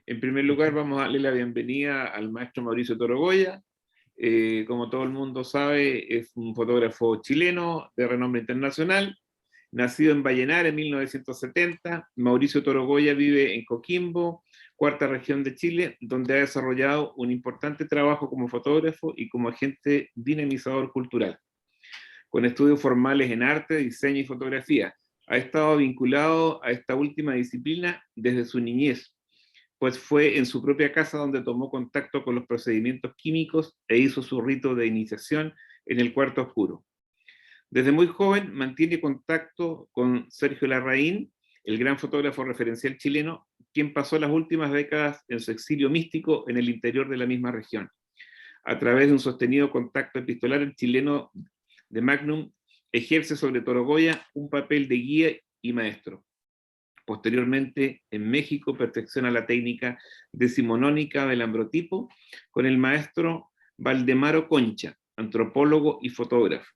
En primer lugar, vamos a darle la bienvenida al maestro Mauricio Torogoya. Como todo el mundo sabe, es un fotógrafo chileno de renombre internacional, nacido en Vallenar en 1970. Mauricio Torogoya vive en Coquimbo, cuarta región de Chile, donde ha desarrollado un importante trabajo como fotógrafo y como agente dinamizador cultural, con estudios formales en arte, diseño y fotografía. Ha estado vinculado a esta última disciplina desde su niñez, pues fue en su propia casa donde tomó contacto con los procedimientos químicos e hizo su rito de iniciación en el cuarto oscuro. Desde muy joven mantiene contacto con Sergio Larraín, el gran fotógrafo referencial chileno, quien pasó las últimas décadas en su exilio místico en el interior de la misma región. A través de un sostenido contacto epistolar, el chileno de Magnum ejerce sobre Torogoya un papel de guía y maestro. Posteriormente, en México, perfecciona la técnica decimonónica del ambrotipo con el maestro Valdemaro Concha, antropólogo y fotógrafo.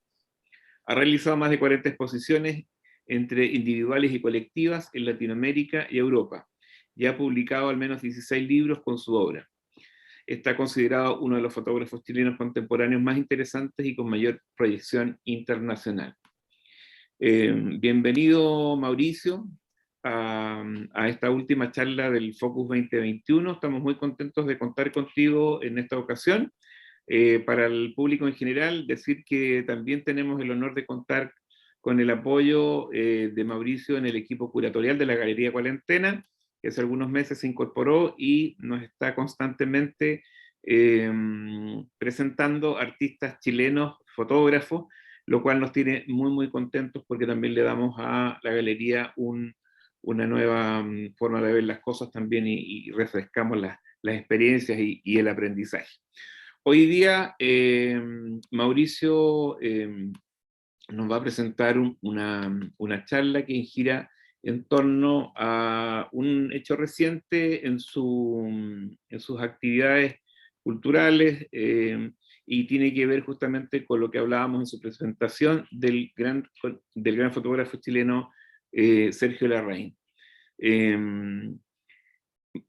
Ha realizado más de 40 exposiciones entre individuales y colectivas en Latinoamérica y Europa, y ha publicado al menos 16 libros con su obra. Está considerado uno de los fotógrafos chilenos contemporáneos más interesantes y con mayor proyección internacional. Bienvenido, Mauricio, a esta última charla del Focus 2021. Estamos muy contentos de contar contigo en esta ocasión. Para el público en general, decir que también tenemos el honor de contar con el apoyo de Mauricio en el equipo curatorial de la Galería Cuarentena, que hace algunos meses se incorporó y nos está constantemente presentando artistas chilenos, fotógrafos, lo cual nos tiene muy, muy contentos porque también le damos a la galería una nueva forma de ver las cosas también y refrescamos las experiencias y el aprendizaje. Hoy día Mauricio nos va a presentar una charla que gira en torno a un hecho reciente en sus actividades culturales y tiene que ver justamente con lo que hablábamos en su presentación del gran fotógrafo chileno Sergio Larraín.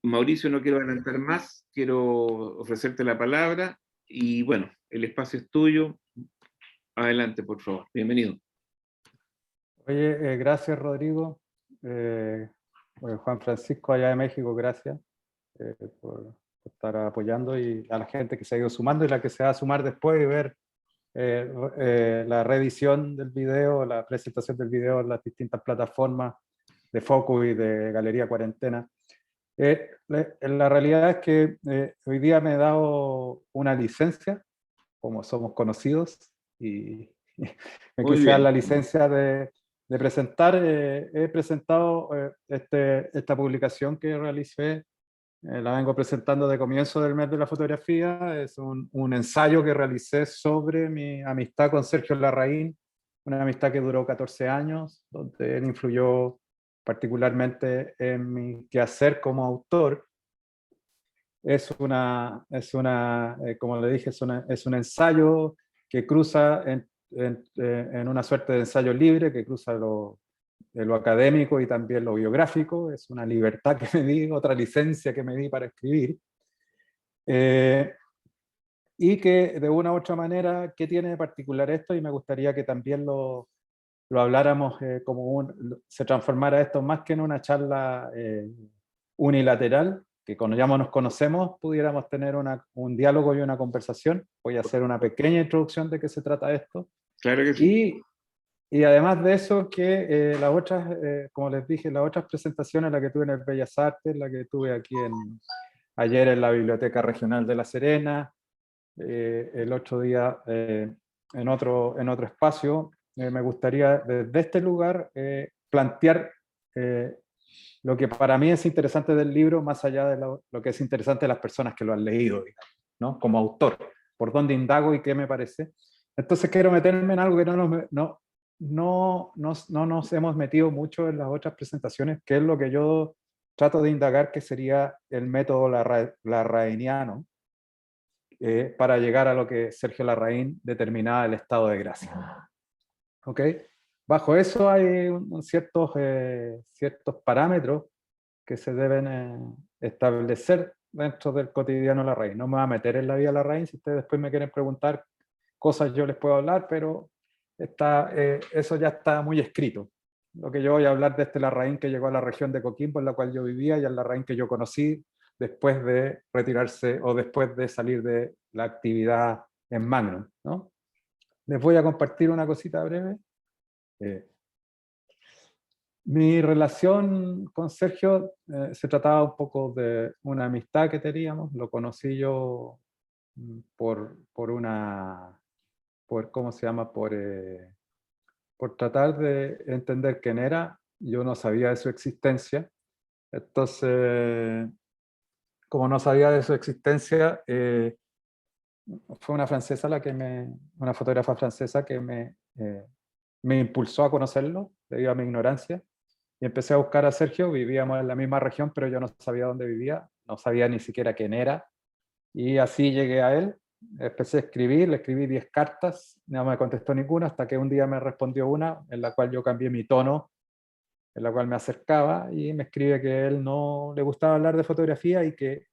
Mauricio, no quiero adelantar más, quiero ofrecerte la palabra y bueno, el espacio es tuyo. Adelante, por favor. Bienvenido. Oye, gracias, Rodrigo. Juan Francisco, allá de México, gracias por estar apoyando, y a la gente que se ha ido sumando y la que se va a sumar después y ver la reedición del video, la presentación del video en las distintas plataformas de Focus y de Galería Cuarentena. La realidad es que hoy día me he dado una licencia, como somos conocidos, y me quise dar la licencia de presentar. He presentado esta publicación que realicé, la vengo presentando de comienzo del mes de la fotografía. Es un ensayo que realicé sobre mi amistad con Sergio Larraín, una amistad que duró 14 años, donde él influyó particularmente en mi quehacer como autor. Como le dije, es un ensayo que cruza en una suerte de ensayo libre, que cruza lo académico y también lo biográfico. Es una libertad que me di, otra licencia que me di para escribir. Y que de una u otra manera, ¿qué tiene de particular esto? Y me gustaría que también lo habláramos, se transformara esto más que en una charla unilateral, que cuando ya nos conocemos pudiéramos tener un diálogo y una conversación. Voy a hacer una pequeña introducción de qué se trata esto. Claro que sí. Y además de eso, que las otras, como les dije, las otras presentaciones, la que tuve en el Bellas Artes, la que tuve aquí ayer en la Biblioteca Regional de La Serena, el otro día en otro espacio, me gustaría desde este lugar plantear lo que para mí es interesante del libro, más allá de lo que es interesante de las personas que lo han leído, digamos, ¿no? Como autor, por dónde indago y qué me parece. Entonces quiero meterme en algo que no nos hemos metido mucho en las otras presentaciones, que es lo que yo trato de indagar, que sería el método larrainiano, para llegar a lo que Sergio Larraín determinaba el estado de gracia. ¿Ok? Bajo eso hay ciertos parámetros que se deben establecer dentro del cotidiano Larraín. No me voy a meter en la vida Larraín, si ustedes después me quieren preguntar cosas yo les puedo hablar, pero eso ya está muy escrito. Lo que yo voy a hablar de este Larraín que llegó a la región de Coquimbo, en la cual yo vivía, y el Larraín que yo conocí después de retirarse o después de salir de la actividad en Magnum, ¿no? Les voy a compartir una cosita breve. Mi relación con Sergio se trataba un poco de una amistad que teníamos. Lo conocí yo ¿cómo se llama? Por tratar de entender quién era. Yo no sabía de su existencia. Entonces, como no sabía de su existencia, fue una francesa una fotógrafa francesa que me impulsó a conocerlo debido a mi ignorancia. Y empecé a buscar a Sergio. Vivíamos en la misma región, pero yo no sabía dónde vivía, no sabía ni siquiera quién era. Y así llegué a él. Empecé a escribir, le escribí 10 cartas, no me contestó ninguna, hasta que un día me respondió una, en la cual yo cambié mi tono, en la cual me acercaba, y me escribe que él no le gustaba hablar de fotografía y que,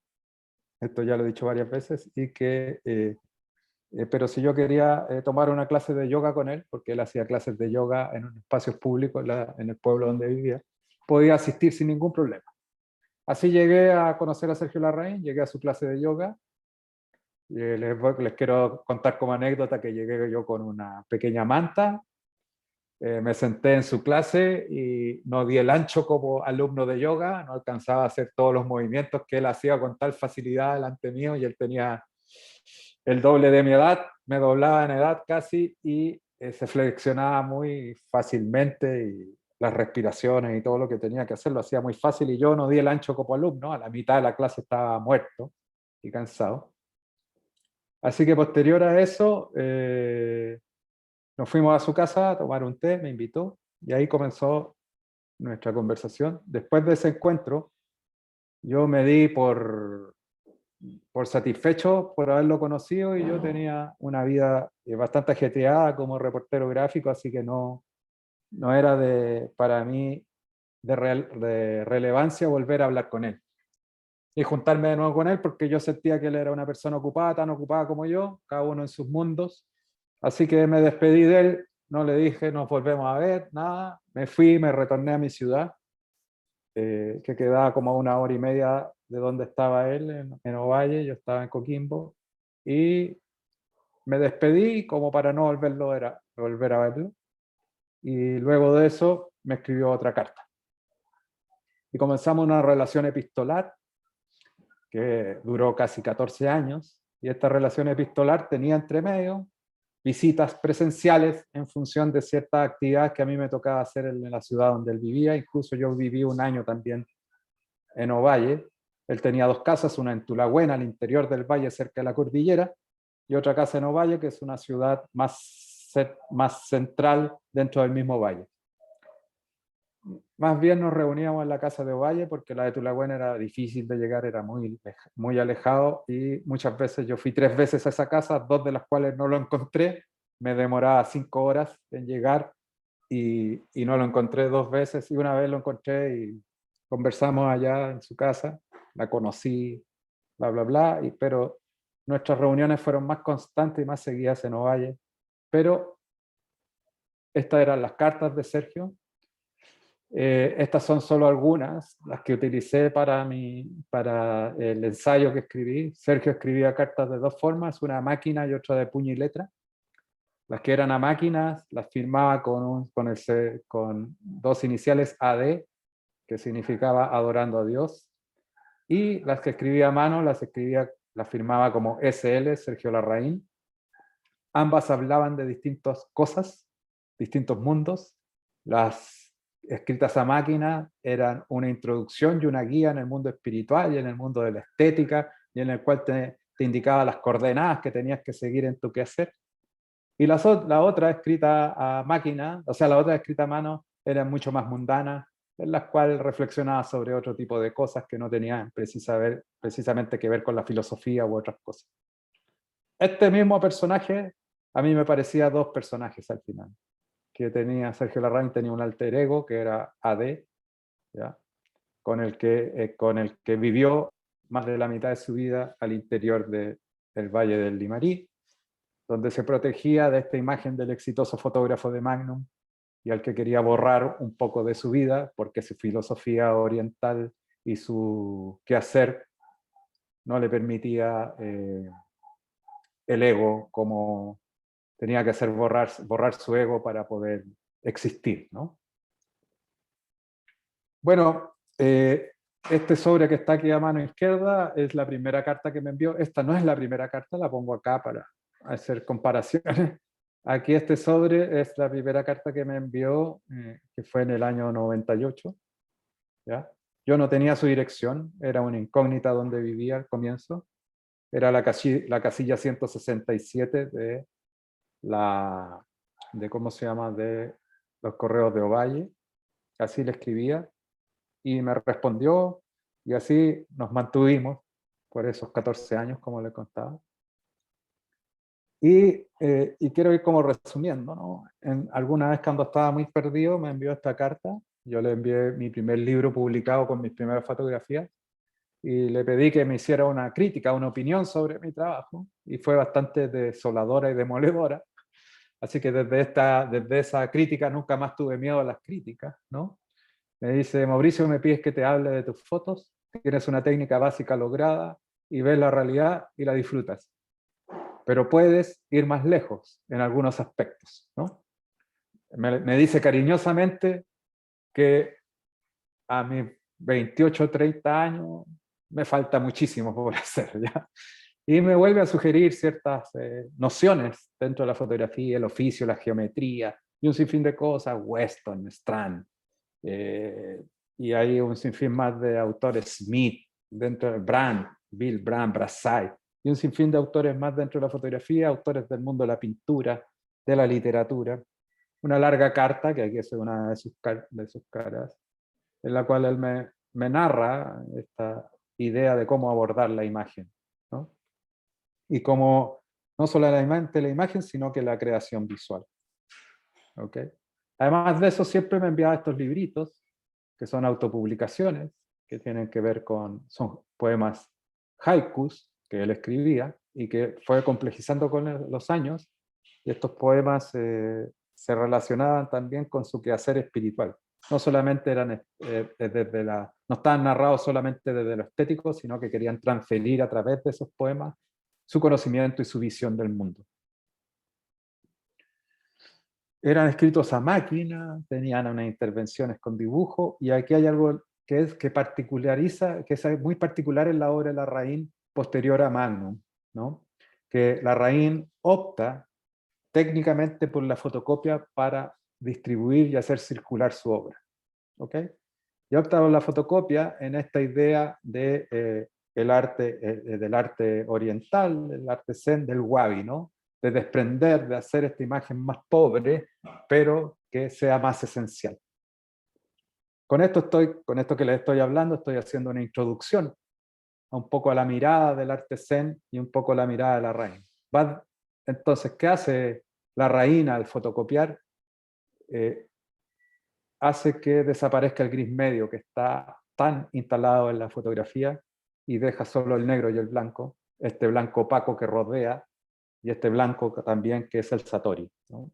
esto ya lo he dicho varias veces, y que pero si yo quería tomar una clase de yoga con él, porque él hacía clases de yoga en espacios públicos en el pueblo donde vivía, podía asistir sin ningún problema. Así llegué a conocer a Sergio Larraín, llegué a su clase de yoga. Les quiero contar como anécdota que llegué yo con una pequeña manta, me senté en su clase y no di el ancho como alumno de yoga, no alcanzaba a hacer todos los movimientos que él hacía con tal facilidad delante mío, y él tenía el doble de mi edad, me doblaba en edad casi, y se flexionaba muy fácilmente, y las respiraciones y todo lo que tenía que hacer lo hacía muy fácil, y yo no di el ancho como alumno. A la mitad de la clase estaba muerto y cansado. Así que posterior a eso, nos fuimos a su casa a tomar un té, me invitó, y ahí comenzó nuestra conversación. Después de ese encuentro, yo me di por satisfecho por haberlo conocido, y yo tenía una vida bastante ajetreada como reportero gráfico, así que no era para mí de relevancia volver a hablar con él y juntarme de nuevo con él, porque yo sentía que él era una persona ocupada, tan ocupada como yo, cada uno en sus mundos. Así que me despedí de él, no le dije nos volvemos a ver, nada. Me fui, me retorné a mi ciudad, que quedaba como a 1 hora y media de donde estaba él, en Ovalle. Yo estaba en Coquimbo, y me despedí como para no volver a verlo. Y luego de eso me escribió otra carta. Y comenzamos una relación epistolar que duró casi 14 años, y esta relación epistolar tenía entre medio visitas presenciales en función de ciertas actividades que a mí me tocaba hacer en la ciudad donde él vivía. Incluso yo viví un año también en Ovalle. Él tenía 2 casas, una en Tulahuena, al interior del valle, cerca de la cordillera, y otra casa en Ovalle, que es una ciudad más central dentro del mismo valle. Más bien nos reuníamos en la casa de Ovalle, porque la de Tulahuena era difícil de llegar, era muy alejado, y muchas veces yo fui 3 veces a esa casa, 2 de las cuales no lo encontré. Me demoraba 5 horas en llegar, y no lo encontré 2 veces, y una vez lo encontré y conversamos allá en su casa, la conocí, bla, bla, bla, pero nuestras reuniones fueron más constantes y más seguidas en Ovalle. Pero estas eran las cartas de Sergio. Estas son solo algunas, las que utilicé para el ensayo que escribí. Sergio escribía cartas de 2 formas, una a máquina y otra de puño y letra. Las que eran a máquinas las firmaba con 2 iniciales AD, que significaba adorando a Dios, y las que escribía a mano las firmaba como SL, Sergio Larraín. Ambas hablaban de distintas cosas, distintos mundos. Las escritas a máquina eran una introducción y una guía en el mundo espiritual y en el mundo de la estética, y en el cual te indicaba las coordenadas que tenías que seguir en tu quehacer. Y la otra escrita a máquina, o sea, la otra escrita a mano, era mucho más mundana, en las cuales reflexionaba sobre otro tipo de cosas que no tenían precisamente que ver con la filosofía u otras cosas. Este mismo personaje, a mí me parecía 2 personajes al final, que tenía Sergio Larraín, tenía un alter ego que era AD, ¿ya? con el que vivió más de la mitad de su vida al interior del Valle del Limarí, donde se protegía de esta imagen del exitoso fotógrafo de Magnum y al que quería borrar un poco de su vida, porque su filosofía oriental y su quehacer no le permitía el ego, como tenía que hacer borrar su ego para poder existir, ¿no? Bueno, este sobre que está aquí a mano izquierda es la primera carta que me envió. Esta no es la primera carta, la pongo acá para hacer comparaciones. Aquí este sobre es la primera carta que me envió, que fue en el año 98. ¿Ya? Yo no tenía su dirección, era una incógnita donde vivía al comienzo. Era la casilla 167 ¿cómo se llama? De los correos de Ovalle. Así le escribía. Y me respondió, y así nos mantuvimos por esos 14 años, como le contaba. Y quiero ir como resumiendo, ¿no? Alguna vez cuando estaba muy perdido me envió esta carta, yo le envié mi primer libro publicado con mis primeras fotografías, y le pedí que me hiciera una crítica, una opinión sobre mi trabajo, y fue bastante desoladora y demoledora. Así que desde esa crítica nunca más tuve miedo a las críticas, ¿no? Me dice, Mauricio, me pides que te hable de tus fotos, tienes una técnica básica lograda y ves la realidad y la disfrutas. Pero puedes ir más lejos en algunos aspectos, ¿no? Me dice cariñosamente que a mis 28 o 30 años me falta muchísimo por hacer, ¿ya? Y me vuelve a sugerir ciertas nociones dentro de la fotografía, el oficio, la geometría y un sinfín de cosas, Weston, Strand, y hay un sinfín más de autores, Smith, dentro de Brand, Bill Brand, Brassai, y un sinfín de autores más dentro de la fotografía, autores del mundo de la pintura, de la literatura. Una larga carta, que aquí es una de sus caras, en la cual él me narra esta idea de cómo abordar la imagen, ¿no? Y cómo no solamente la imagen, sino que la creación visual. ¿Okay? Además de eso, siempre me enviaba estos libritos, que son autopublicaciones, que tienen que ver son poemas haikus que él escribía y que fue complejizando con los años, y estos poemas se relacionaban también con su quehacer espiritual. No solamente eran no estaban narrados solamente desde lo estético, sino que querían transferir a través de esos poemas su conocimiento y su visión del mundo. Eran escritos a máquina, tenían unas intervenciones con dibujo, y aquí hay algo que particulariza, que es muy particular en la obra de Larraín posterior a Magnum, ¿no? Que Larraín opta técnicamente por la fotocopia para distribuir y hacer circular su obra. ¿Ok? Y opta por la fotocopia en esta idea de, del arte oriental, del arte zen, del wabi, ¿no? De desprender, de hacer esta imagen más pobre, pero que sea más esencial. Con esto que les estoy hablando, estoy haciendo una introducción a un poco a la mirada del arte zen y un poco a la mirada de Larraín. Entonces, ¿qué hace Larraín al fotocopiar? Hace que desaparezca el gris medio que está tan instalado en la fotografía y deja solo el negro y el blanco, este blanco opaco que rodea, y este blanco también que es el Satori, ¿no?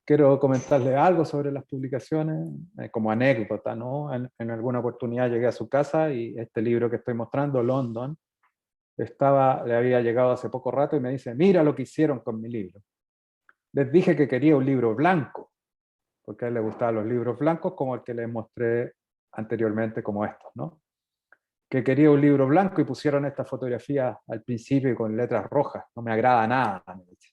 Quiero comentarles algo sobre las publicaciones, como anécdota, ¿no? En alguna oportunidad llegué a su casa y este libro que estoy mostrando, London, le había llegado hace poco rato y me dice, mira lo que hicieron con mi libro. Les dije que quería un libro blanco, porque a él le gustaban los libros blancos, como el que les mostré anteriormente, como estos, ¿no? Que quería un libro blanco y pusieron esta fotografía al principio y con letras rojas. No me agrada nada, me dice.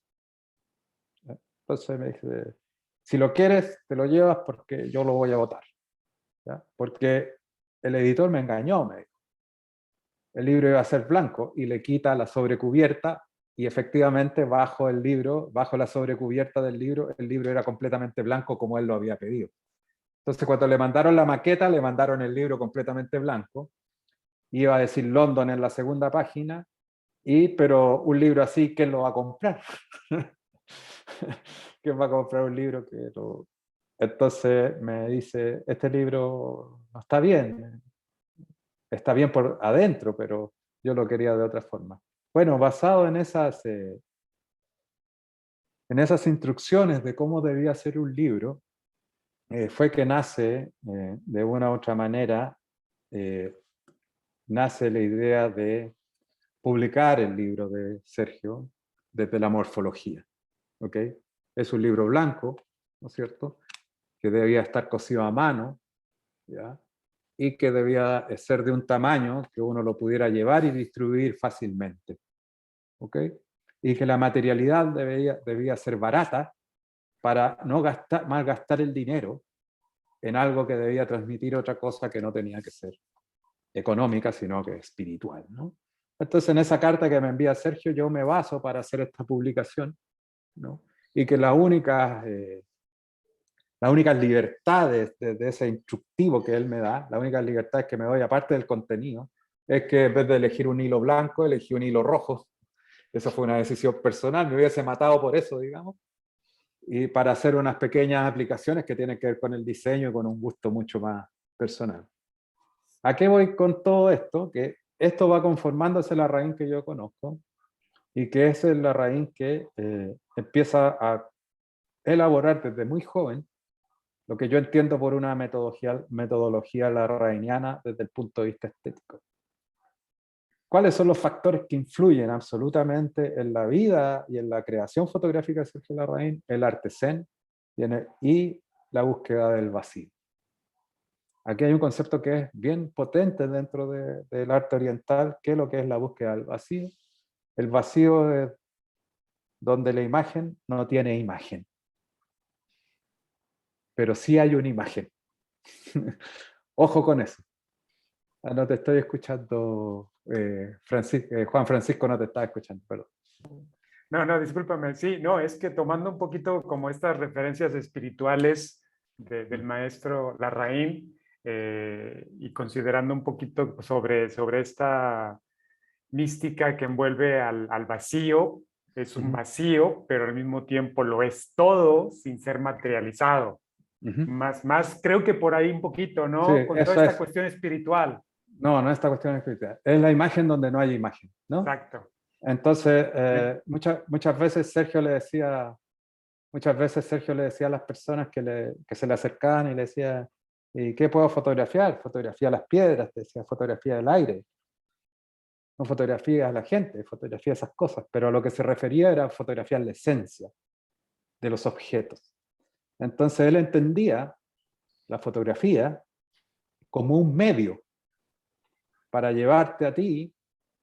Entonces me dice, si lo quieres, te lo llevas porque yo lo voy a votar. ¿Ya? Porque el editor me engañó, me dijo. El libro iba a ser blanco y le quita la sobrecubierta y efectivamente bajo el libro, bajo la sobrecubierta del libro, el libro era completamente blanco como él lo había pedido. Entonces cuando le mandaron la maqueta, le mandaron el libro completamente blanco. Iba a decir London en la segunda página, pero un libro así, ¿quién lo va a comprar? ¿Quién va a comprar un libro que Entonces me dice, este libro no está bien por adentro, pero yo lo quería de otra forma. Bueno, basado en esas instrucciones de cómo debía ser un libro, fue que nace, de una u otra manera, nace la idea de publicar el libro de Sergio desde la morfología. ¿Ok? Es un libro blanco, ¿no es cierto?, que debía estar cosido a mano, ¿ya?, y que debía ser de un tamaño que uno lo pudiera llevar y distribuir fácilmente. ¿Ok? Y que la materialidad debía ser barata para no malgastar el dinero en algo que debía transmitir otra cosa que no tenía que ser económica, sino que espiritual, ¿no? Entonces, en esa carta que me envía Sergio, yo me baso para hacer esta publicación, ¿no? Y que las únicas libertades de ese instructivo que él me da, las únicas libertades que me doy, aparte del contenido, es que en vez de elegir un hilo blanco, elegí un hilo rojo. Eso fue una decisión personal, me hubiese matado por eso, digamos, y para hacer unas pequeñas aplicaciones que tienen que ver con el diseño y con un gusto mucho más personal. ¿A qué voy con todo esto? Que esto va conformándose la raíz que yo conozco y que esa es la raíz que empieza a elaborar desde muy joven lo que yo entiendo por una metodología larrainiana desde el punto de vista estético. ¿Cuáles son los factores que influyen absolutamente en la vida y en la creación fotográfica de Sergio Larraín? El arte zen y la búsqueda del vacío. Aquí hay un concepto que es bien potente dentro del arte oriental, que es lo que es la búsqueda del vacío. El vacío es donde la imagen no tiene imagen, pero sí hay una imagen. Ojo con eso. No te estoy escuchando, Juan Francisco no te está escuchando, perdón. No, discúlpame. Sí, no, es que tomando un poquito como estas referencias espirituales del maestro Larraín, y considerando un poquito sobre esta mística que envuelve al vacío, es un vacío, pero al mismo tiempo lo es todo sin ser materializado. Más creo que por ahí un poquito, ¿no? Sí, con toda esta cuestión espiritual. No, esta cuestión espiritual. Es la imagen donde no hay imagen, ¿no? Exacto. Entonces, muchas veces Sergio le decía a las personas que se le acercaban y le decía, ¿y qué puedo fotografiar? Fotografía las piedras, te decía, fotografía el aire. No fotografía a la gente, fotografía esas cosas, pero a lo que se refería era fotografiar la esencia de los objetos. Entonces él entendía la fotografía como un medio para llevarte a ti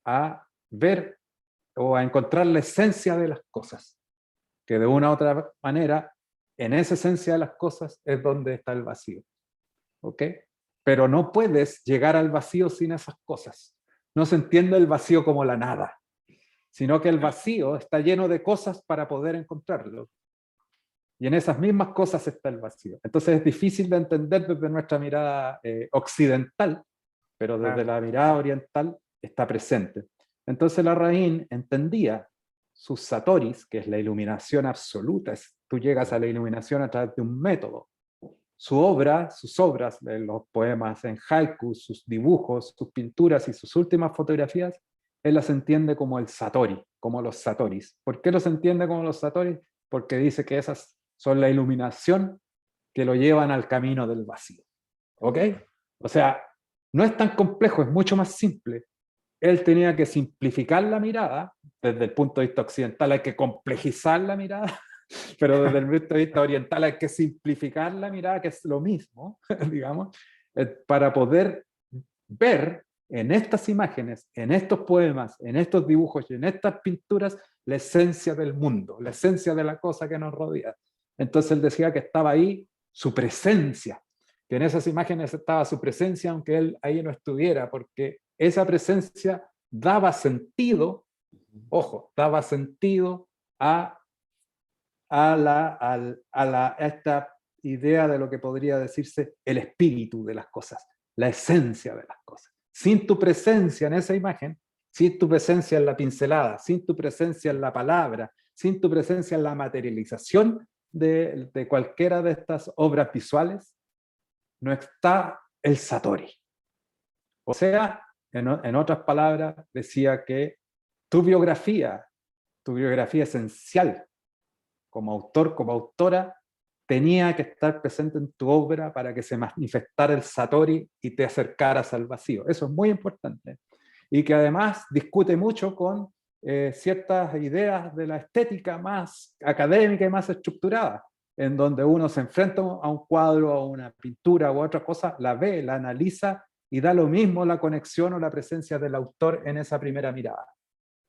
a ver o a encontrar la esencia de las cosas, que de una u otra manera, en esa esencia de las cosas es donde está el vacío. ¿Ok? Pero no puedes llegar al vacío sin esas cosas. No se entiende el vacío como la nada, sino que el vacío está lleno de cosas para poder encontrarlo. Y en esas mismas cosas está el vacío. Entonces es difícil de entender desde nuestra mirada occidental, pero desde la mirada oriental está presente. Entonces Larraín entendía sus satoris, que es la iluminación absoluta, tú llegas a la iluminación a través de un método. Sus obras, los poemas en haiku, sus dibujos, sus pinturas y sus últimas fotografías, él las entiende como el satori, como los satoris. ¿Por qué los entiende como los satoris? Porque dice que esas son la iluminación que lo llevan al camino del vacío. ¿Ok? O sea, no es tan complejo, es mucho más simple. Él tenía que simplificar la mirada, desde el punto de vista occidental hay que complejizar la mirada, pero desde el punto de vista oriental hay que simplificar la mirada, que es lo mismo, digamos, para poder ver en estas imágenes, en estos poemas, en estos dibujos y en estas pinturas la esencia del mundo, la esencia de la cosa que nos rodea. Entonces él decía que estaba ahí su presencia, que en esas imágenes estaba su presencia aunque él ahí no estuviera, porque esa presencia daba sentido, ojo, daba sentido a esta idea de lo que podría decirse el espíritu de las cosas, la esencia de las cosas. Sin tu presencia en esa imagen, sin tu presencia en la pincelada, sin tu presencia en la palabra, sin tu presencia en la materialización, de cualquiera de estas obras visuales no está el Satori. O sea, en otras palabras, decía que tu biografía esencial como autor, como autora, tenía que estar presente en tu obra para que se manifestara el Satori y te acercaras al vacío. Eso es muy importante. Y que además discute mucho con ciertas ideas de la estética más académica y más estructurada, en donde uno se enfrenta a un cuadro, a una pintura u otra cosa, la ve, la analiza y da lo mismo la conexión o la presencia del autor en esa primera mirada.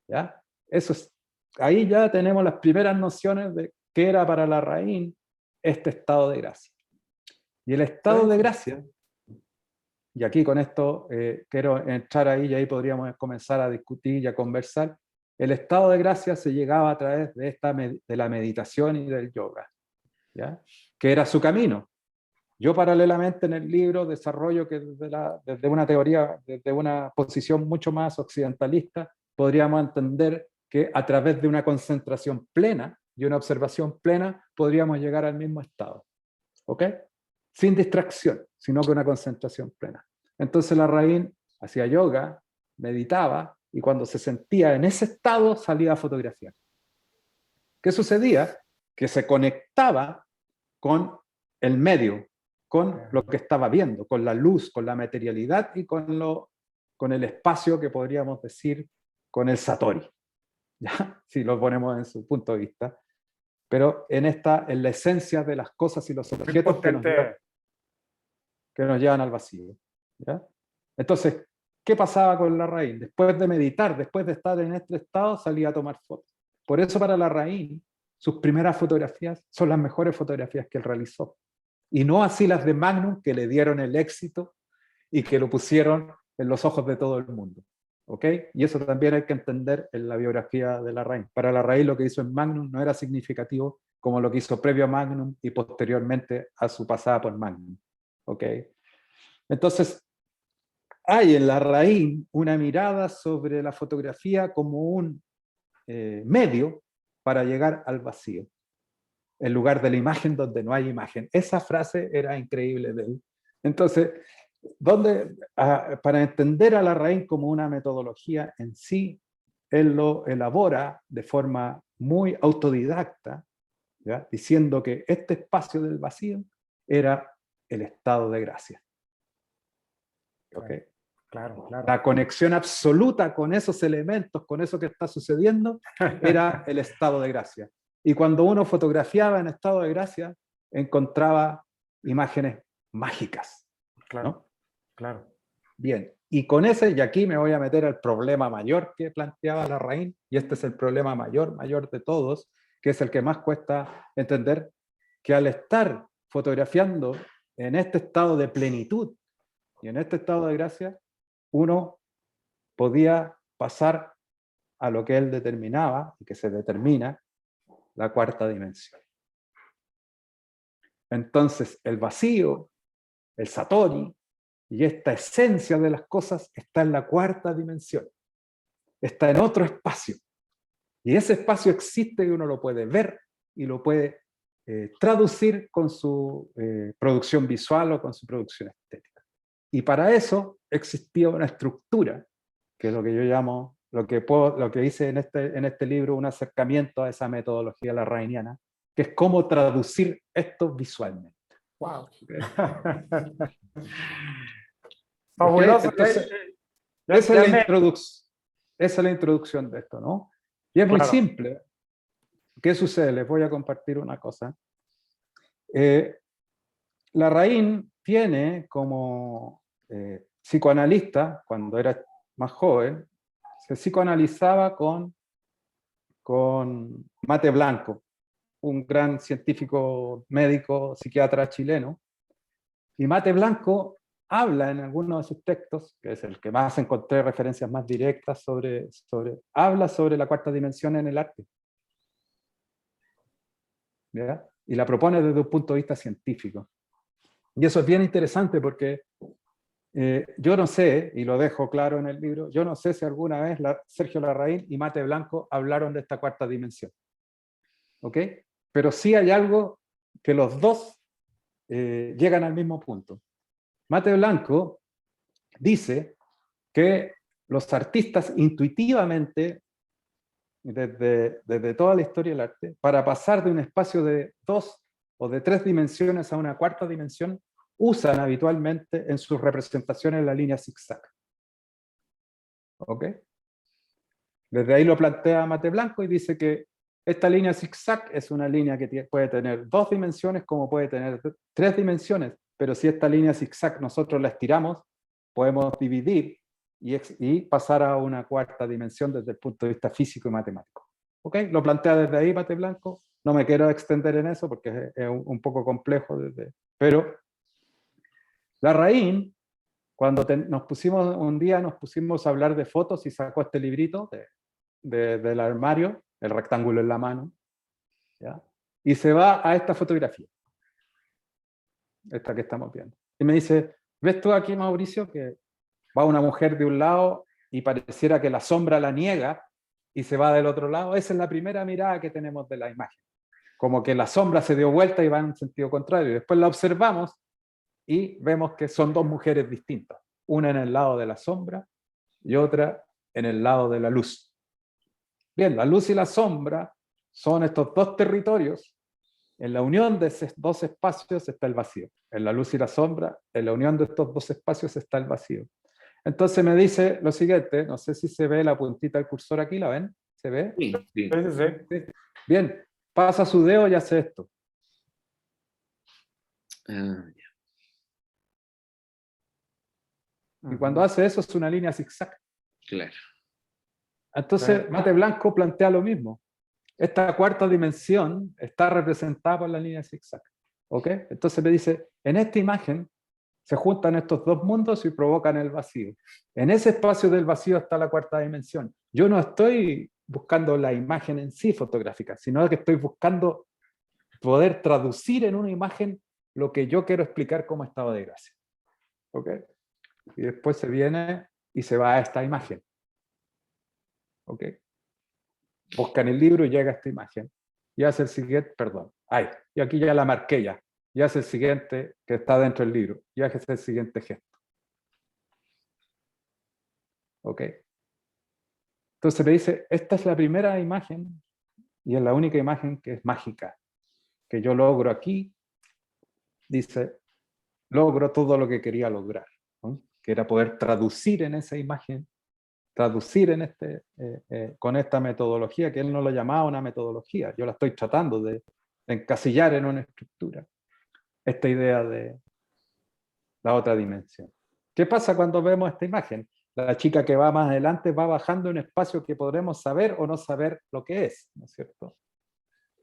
¿Ya? Eso es, ahí ya tenemos las primeras nociones de qué era para Larraín este estado de gracia. Y el estado de gracia, y aquí con esto quiero entrar ahí y ahí podríamos comenzar a discutir y a conversar, el estado de gracia se llegaba a través de la meditación y del yoga, ¿ya? Que era su camino. Yo paralelamente en el libro desarrollo que desde una teoría, desde una posición mucho más occidentalista, podríamos entender que a través de una concentración plena y una observación plena podríamos llegar al mismo estado. ¿Ok? Sin distracción, sino que una concentración plena. Entonces Larraín hacía yoga, meditaba, y cuando se sentía en ese estado salía a fotografiar. ¿Qué sucedía? Que se conectaba con el medio, con lo que estaba viendo, con la luz, con la materialidad y con el espacio que podríamos decir con el Satori, ¿ya? Si lo ponemos en su punto de vista. Pero en la esencia de las cosas y los objetos que nos llevan al vacío, ¿ya? Entonces, ¿qué pasaba con Larraín? Después de meditar, después de estar en este estado, salía a tomar fotos. Por eso para Larraín, sus primeras fotografías son las mejores fotografías que él realizó. Y no así las de Magnum, que le dieron el éxito y que lo pusieron en los ojos de todo el mundo. ¿Ok? Y eso también hay que entender en la biografía de Larraín. Para Larraín lo que hizo en Magnum no era significativo como lo que hizo previo a Magnum y posteriormente a su pasada por Magnum. ¿Ok? Entonces, hay en Larraín una mirada sobre la fotografía como un medio para llegar al vacío, en lugar de la imagen donde no hay imagen. Esa frase era increíble de él. Entonces, para entender a Larraín como una metodología en sí, él lo elabora de forma muy autodidacta, ¿ya? Diciendo que este espacio del vacío era el estado de gracia. ¿Okay? Claro, claro. La conexión absoluta con esos elementos, con eso que está sucediendo, era el estado de gracia. Y cuando uno fotografiaba en estado de gracia, encontraba imágenes mágicas. Claro, ¿no? claro. Bien, y con ese, y aquí me voy a meter al problema mayor que planteaba Larraín, y este es el problema mayor de todos, que es el que más cuesta entender, que al estar fotografiando en este estado de plenitud y en este estado de gracia, uno podía pasar a lo que él determinaba, y que se determina, la cuarta dimensión. Entonces, el vacío, el Satori, y esta esencia de las cosas está en la cuarta dimensión. Está en otro espacio. Y ese espacio existe y uno lo puede ver y lo puede traducir con su producción visual o con su producción estética. Y para eso existía una estructura, que es lo que yo llamo, lo que hice en este libro, un acercamiento a esa metodología larrainiana, que es cómo traducir esto visualmente. Wow. Fabuloso. Entonces, esa es la introducción de esto, ¿no? Y es muy simple. ¿Qué sucede? Les voy a compartir una cosa. Larraín tiene como psicoanalista, cuando era más joven, se psicoanalizaba con Mate Blanco, un gran científico médico, psiquiatra chileno. Y Mate Blanco habla en algunos de sus textos, que es el que más encontré referencias más directas habla sobre la cuarta dimensión en el arte. ¿Ya? Y la propone desde un punto de vista científico. Y eso es bien interesante porque yo no sé, y lo dejo claro en el libro, yo no sé si alguna vez Sergio Larraín y Mate Blanco hablaron de esta cuarta dimensión. ¿Ok? pero sí hay algo que los dos llegan al mismo punto. Mate Blanco dice que los artistas intuitivamente, desde toda la historia del arte, para pasar de un espacio de 2 o de 3 dimensiones a una cuarta dimensión, usan habitualmente en sus representaciones la línea zigzag. ¿Ok? Desde ahí lo plantea Mate Blanco y dice que esta línea zigzag es una línea que puede tener 2 dimensiones como puede tener 3 dimensiones, pero si esta línea zigzag nosotros la estiramos, podemos dividir y pasar a una cuarta dimensión desde el punto de vista físico y matemático. ¿Ok? Lo plantea desde ahí Mate Blanco. No me quiero extender en eso porque es un poco complejo, pero Larraín, cuando un día nos pusimos a hablar de fotos y sacó este librito del armario, el rectángulo en la mano, ¿ya? Y se va a esta fotografía, esta que estamos viendo. Y me dice, ¿ves tú aquí, Mauricio, que va una mujer de un lado y pareciera que la sombra la niega y se va del otro lado? Esa es la primera mirada que tenemos de la imagen. Como que la sombra se dio vuelta y va en sentido contrario. Después la observamos y vemos que son 2 mujeres distintas. Una en el lado de la sombra y otra en el lado de la luz. Bien, la luz y la sombra son estos 2 territorios. En la unión de esos 2 espacios está el vacío. En la luz y la sombra, en la unión de estos 2 espacios está el vacío. Entonces me dice lo siguiente, no sé si se ve la puntita del cursor aquí, ¿la ven? ¿Se ve? Sí, sí. Sí. Bien, pasa su dedo y hace esto. Ya. Y cuando hace eso es una línea zigzag. Claro. Entonces Mate Blanco plantea lo mismo. Esta cuarta dimensión está representada por la línea zigzag. ¿Ok? Entonces me dice, en esta imagen se juntan estos 2 mundos y provocan el vacío. En ese espacio del vacío está la cuarta dimensión. Yo no estoy buscando la imagen en sí fotográfica, sino que estoy buscando poder traducir en una imagen lo que yo quiero explicar como estado de gracia. ¿Ok? Y después se viene y se va a esta imagen. ¿Ok? Busca en el libro y llega a esta imagen. Y hace el siguiente, perdón. Ay, y aquí ya la marqué ya. Y hace el siguiente que está dentro del libro. Y hace el siguiente gesto. ¿Ok? Entonces me dice, esta es la primera imagen y es la única imagen que es mágica. Que yo logro aquí, dice, logro todo lo que quería lograr. ¿No? Que era poder traducir en esa imagen, traducir en con esta metodología, que él no lo llamaba una metodología. Yo la estoy tratando de encasillar en una estructura. Esta idea de la otra dimensión. ¿Qué pasa cuando vemos esta imagen? La chica que va más adelante va bajando un espacio que podremos saber o no saber lo que es, ¿no es cierto?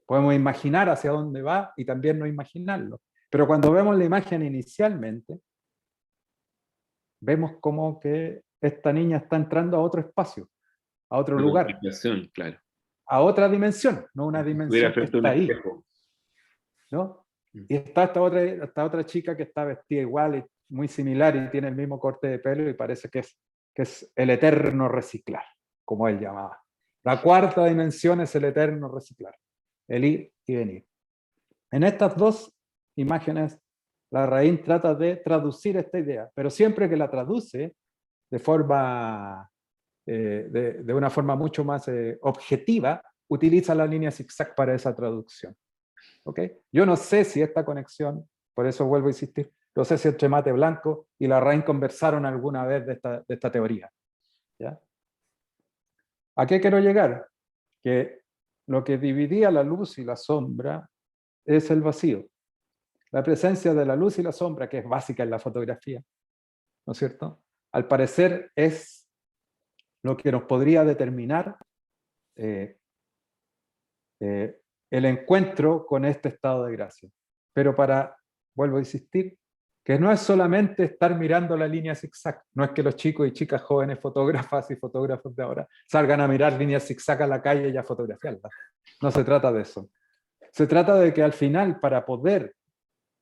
Podemos imaginar hacia dónde va y también no imaginarlo. Pero cuando vemos la imagen inicialmente, vemos como que esta niña está entrando a otro espacio, a otro lugar, Claro. a otra dimensión, no una dimensión que está ahí, ¿no? Y está esta otra chica que está vestida igual y muy similar y tiene el mismo corte de pelo y parece que es el eterno reciclar, como él llamaba. La cuarta dimensión es el eterno reciclar, el ir y venir. En estas 2 imágenes, Larraín trata de traducir esta idea, pero siempre que la traduce de forma, de una forma mucho más objetiva, utiliza la línea zigzag para esa traducción. ¿Okay? Yo no sé si esta conexión, por eso vuelvo a insistir, no sé si entre Mate Blanco y Larraín conversaron alguna vez de esta teoría. ¿Ya? ¿A qué quiero llegar? Que lo que dividía la luz y la sombra es el vacío. La presencia de la luz y la sombra, que es básica en la fotografía, ¿no es cierto? Al parecer es lo que nos podría determinar el encuentro con este estado de gracia. Pero vuelvo a insistir, que no es solamente estar mirando la línea zigzag, no es que los chicos y chicas jóvenes fotógrafas y fotógrafos de ahora salgan a mirar líneas zigzag a la calle y a fotografiarlas. No se trata de eso. Se trata de que al final, para poder,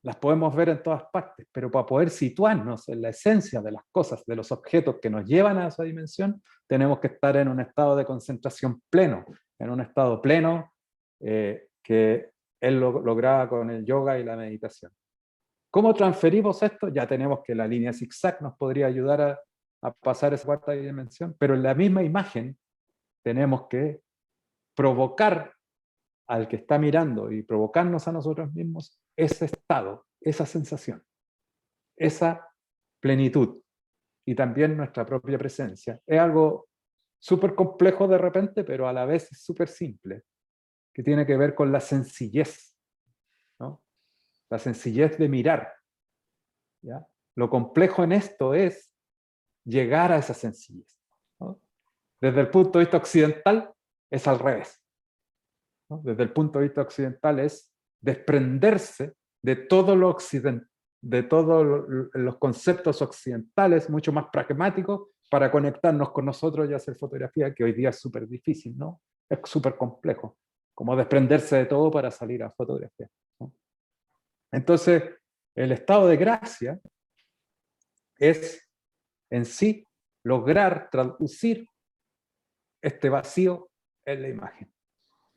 las podemos ver en todas partes, pero para poder situarnos en la esencia de las cosas, de los objetos que nos llevan a esa dimensión, tenemos que estar en un estado de concentración pleno, en un estado pleno que él lo lograba con el yoga y la meditación. ¿Cómo transferimos esto? Ya tenemos que la línea zigzag nos podría ayudar a pasar esa cuarta dimensión, pero en la misma imagen tenemos que provocar al que está mirando y provocarnos a nosotros mismos ese estado, esa sensación, esa plenitud y también nuestra propia presencia. Es algo súper complejo de repente, pero a la vez es súper simple, que tiene que ver con la sencillez, ¿no? La sencillez de mirar, ¿ya? Lo complejo en esto es llegar a esa sencillez, ¿no? Desde el punto de vista occidental es al revés, ¿no? Desde el punto de vista occidental es desprenderse de todo lo occidental, de todos los conceptos occidentales, mucho más pragmáticos, para conectarnos con nosotros y hacer fotografía, que hoy día es súper difícil, ¿no? Es súper complejo, como desprenderse de todo para salir a fotografiar, ¿no? Entonces, el estado de gracia es en sí lograr traducir este vacío en la imagen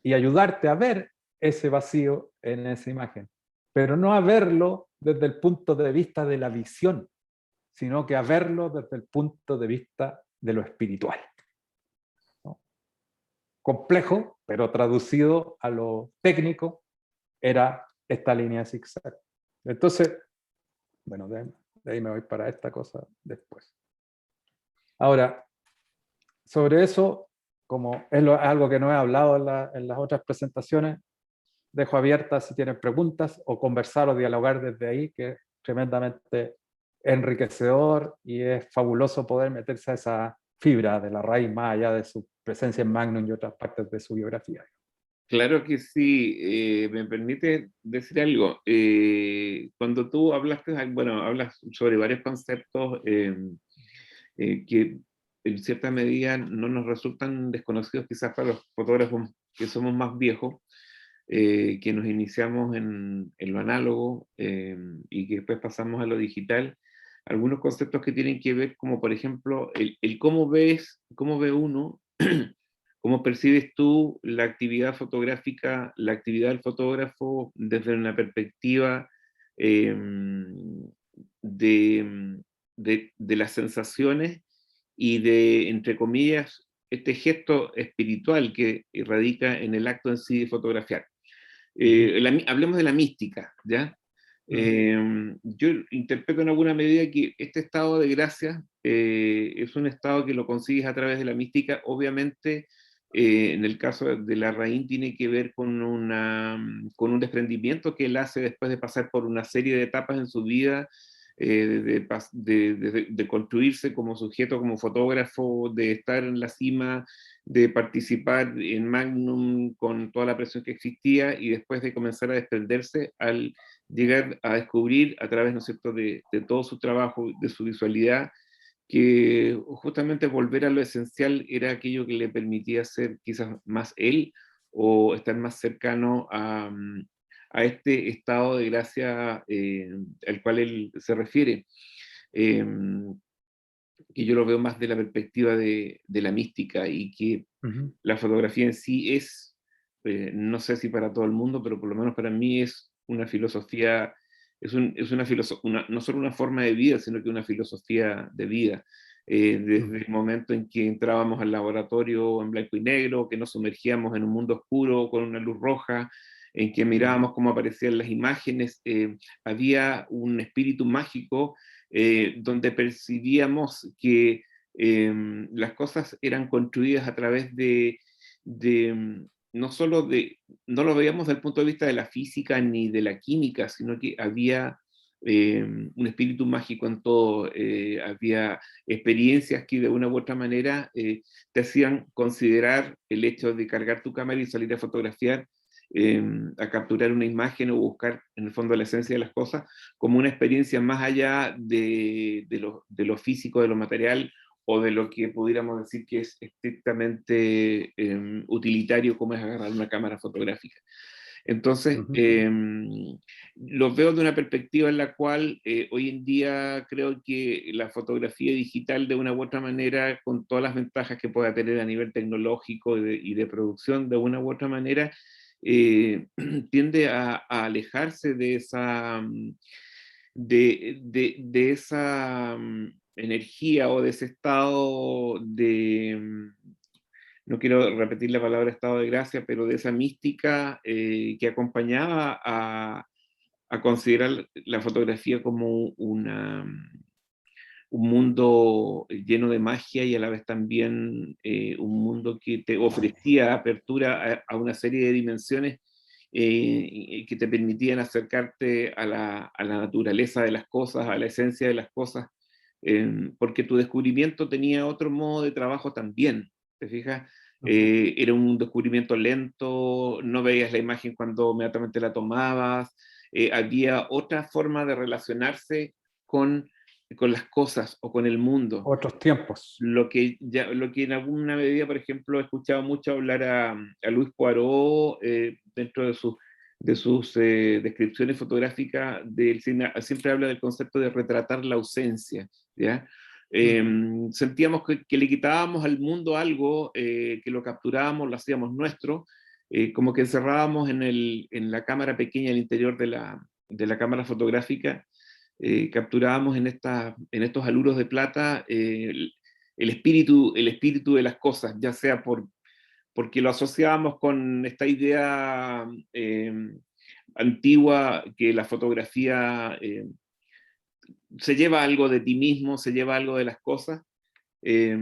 y ayudarte a ver ese vacío en esa imagen, pero no a verlo desde el punto de vista de la visión, sino que a verlo desde el punto de vista de lo espiritual, ¿no? Complejo, pero traducido a lo técnico, era esta línea zigzag. Entonces, bueno, de ahí me voy para esta cosa después. Ahora, sobre eso, como es algo que no he hablado en las otras presentaciones, dejo abiertas si tienen preguntas o conversar o dialogar desde ahí, que es tremendamente enriquecedor y es fabuloso poder meterse a esa fibra de la raíz más allá de su presencia en Magnum y otras partes de su biografía. Claro que sí. Me permite decir algo. Cuando tú hablaste, bueno, hablas sobre varios conceptos que en cierta medida no nos resultan desconocidos quizás para los fotógrafos que somos más viejos, que nos iniciamos en lo análogo y que después pasamos a lo digital. Algunos conceptos que tienen que ver, como por ejemplo, el cómo ves, cómo ve uno, cómo percibes tú la actividad fotográfica, la actividad del fotógrafo desde una perspectiva eh, de, de las sensaciones y de, entre comillas, este gesto espiritual que radica en el acto en sí de fotografiar. Hablemos de la mística, ¿ya? Yo interpreto en alguna medida que este estado de gracia es un estado que lo consigues a través de la mística. Obviamente, en el caso de Larraín tiene que ver con con un desprendimiento que él hace después de pasar por una serie de etapas en su vida, de construirse como sujeto, como fotógrafo, de estar en la cima, de participar en Magnum con toda la presión que existía y después de comenzar a desprenderse al llegar a descubrir a través, ¿no es cierto?, de todo su trabajo, de su visualidad, que justamente volver a lo esencial era aquello que le permitía ser quizás más él o estar más cercano a este estado de gracia al cual él se refiere. Que yo lo veo más de la perspectiva de la mística y que la fotografía en sí es, no sé si para todo el mundo, pero por lo menos para mí es una filosofía, es una filosofía, no solo una forma de vida, sino que una filosofía de vida. Desde el momento en que entrábamos al laboratorio en blanco y negro, que nos sumergíamos en un mundo oscuro con una luz roja, en que mirábamos cómo aparecían las imágenes, había un espíritu mágico donde percibíamos que las cosas eran construidas a través no solo no lo veíamos desde el punto de vista de la física ni de la química, sino que había un espíritu mágico en todo, había experiencias que de una u otra manera te hacían considerar el hecho de cargar tu cámara y salir a fotografiar, a capturar una imagen o buscar en el fondo la esencia de las cosas como una experiencia más allá de lo físico, de lo material o de lo que pudiéramos decir que es estrictamente utilitario como es agarrar una cámara fotográfica. Entonces, lo veo de una perspectiva en la cual hoy en día creo que la fotografía digital de una u otra manera, con todas las ventajas que pueda tener a nivel tecnológico y de producción, de una u otra manera, tiende a alejarse de esa, de esa energía o de ese estado de, no quiero repetir la palabra estado de gracia, pero de esa mística que acompañaba a considerar la fotografía como un mundo lleno de magia y a la vez también un mundo que te ofrecía apertura a una serie de dimensiones que te permitían acercarte a la naturaleza de las cosas, a la esencia de las cosas, porque tu descubrimiento tenía otro modo de trabajo también, ¿te fijas? Era un descubrimiento lento, no veías la imagen cuando inmediatamente la tomabas, había otra forma de relacionarse con las cosas o con el mundo. Otros tiempos. Lo que en alguna medida, por ejemplo, he escuchado mucho hablar a Luis Poirot dentro de sus descripciones fotográficas del cine, siempre habla del concepto de retratar la ausencia, ¿ya? Sentíamos que le quitábamos al mundo algo, que lo capturábamos, lo hacíamos nuestro, como que encerrábamos en la cámara pequeña al interior de la cámara fotográfica, capturábamos en estos aluros de plata el espíritu de las cosas, ya sea porque lo asociábamos con esta idea antigua que la fotografía se lleva algo de ti mismo, se lleva algo de las cosas, eh,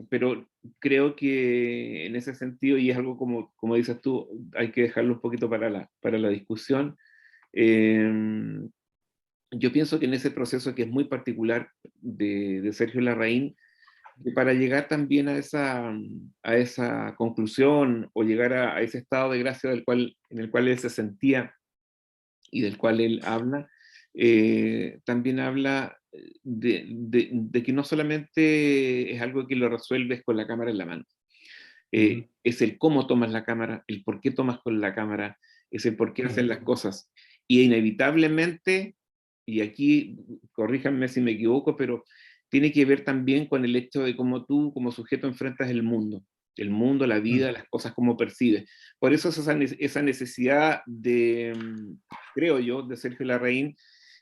pero creo que en ese sentido, y es algo como dices tú, hay que dejarlo un poquito para la discusión. Yo pienso que en ese proceso que es muy particular de Sergio Larraín, que para llegar también a esa conclusión o llegar a ese estado de gracia en el cual él se sentía y del cual él habla, también habla de que no solamente es algo que lo resuelves con la cámara en la mano, es el cómo tomas la cámara, el por qué tomas con la cámara, es el por qué haces las cosas. Y inevitablemente, y aquí corríjanme si me equivoco, pero tiene que ver también con el hecho de cómo tú como sujeto enfrentas el mundo, la vida, las cosas como percibes. Por eso es esa necesidad de, creo yo, de Sergio Larraín,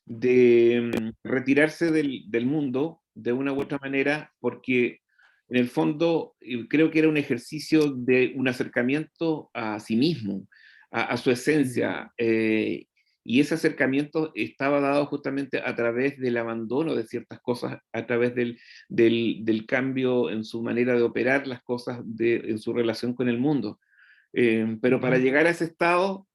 de retirarse del mundo de una u otra manera, porque en el fondo creo que era un ejercicio de un acercamiento a sí mismo, a su esencia, y ese acercamiento estaba dado justamente a través del abandono de ciertas cosas, a través del cambio en su manera de operar las cosas, en su relación con el mundo. Pero para llegar a ese estado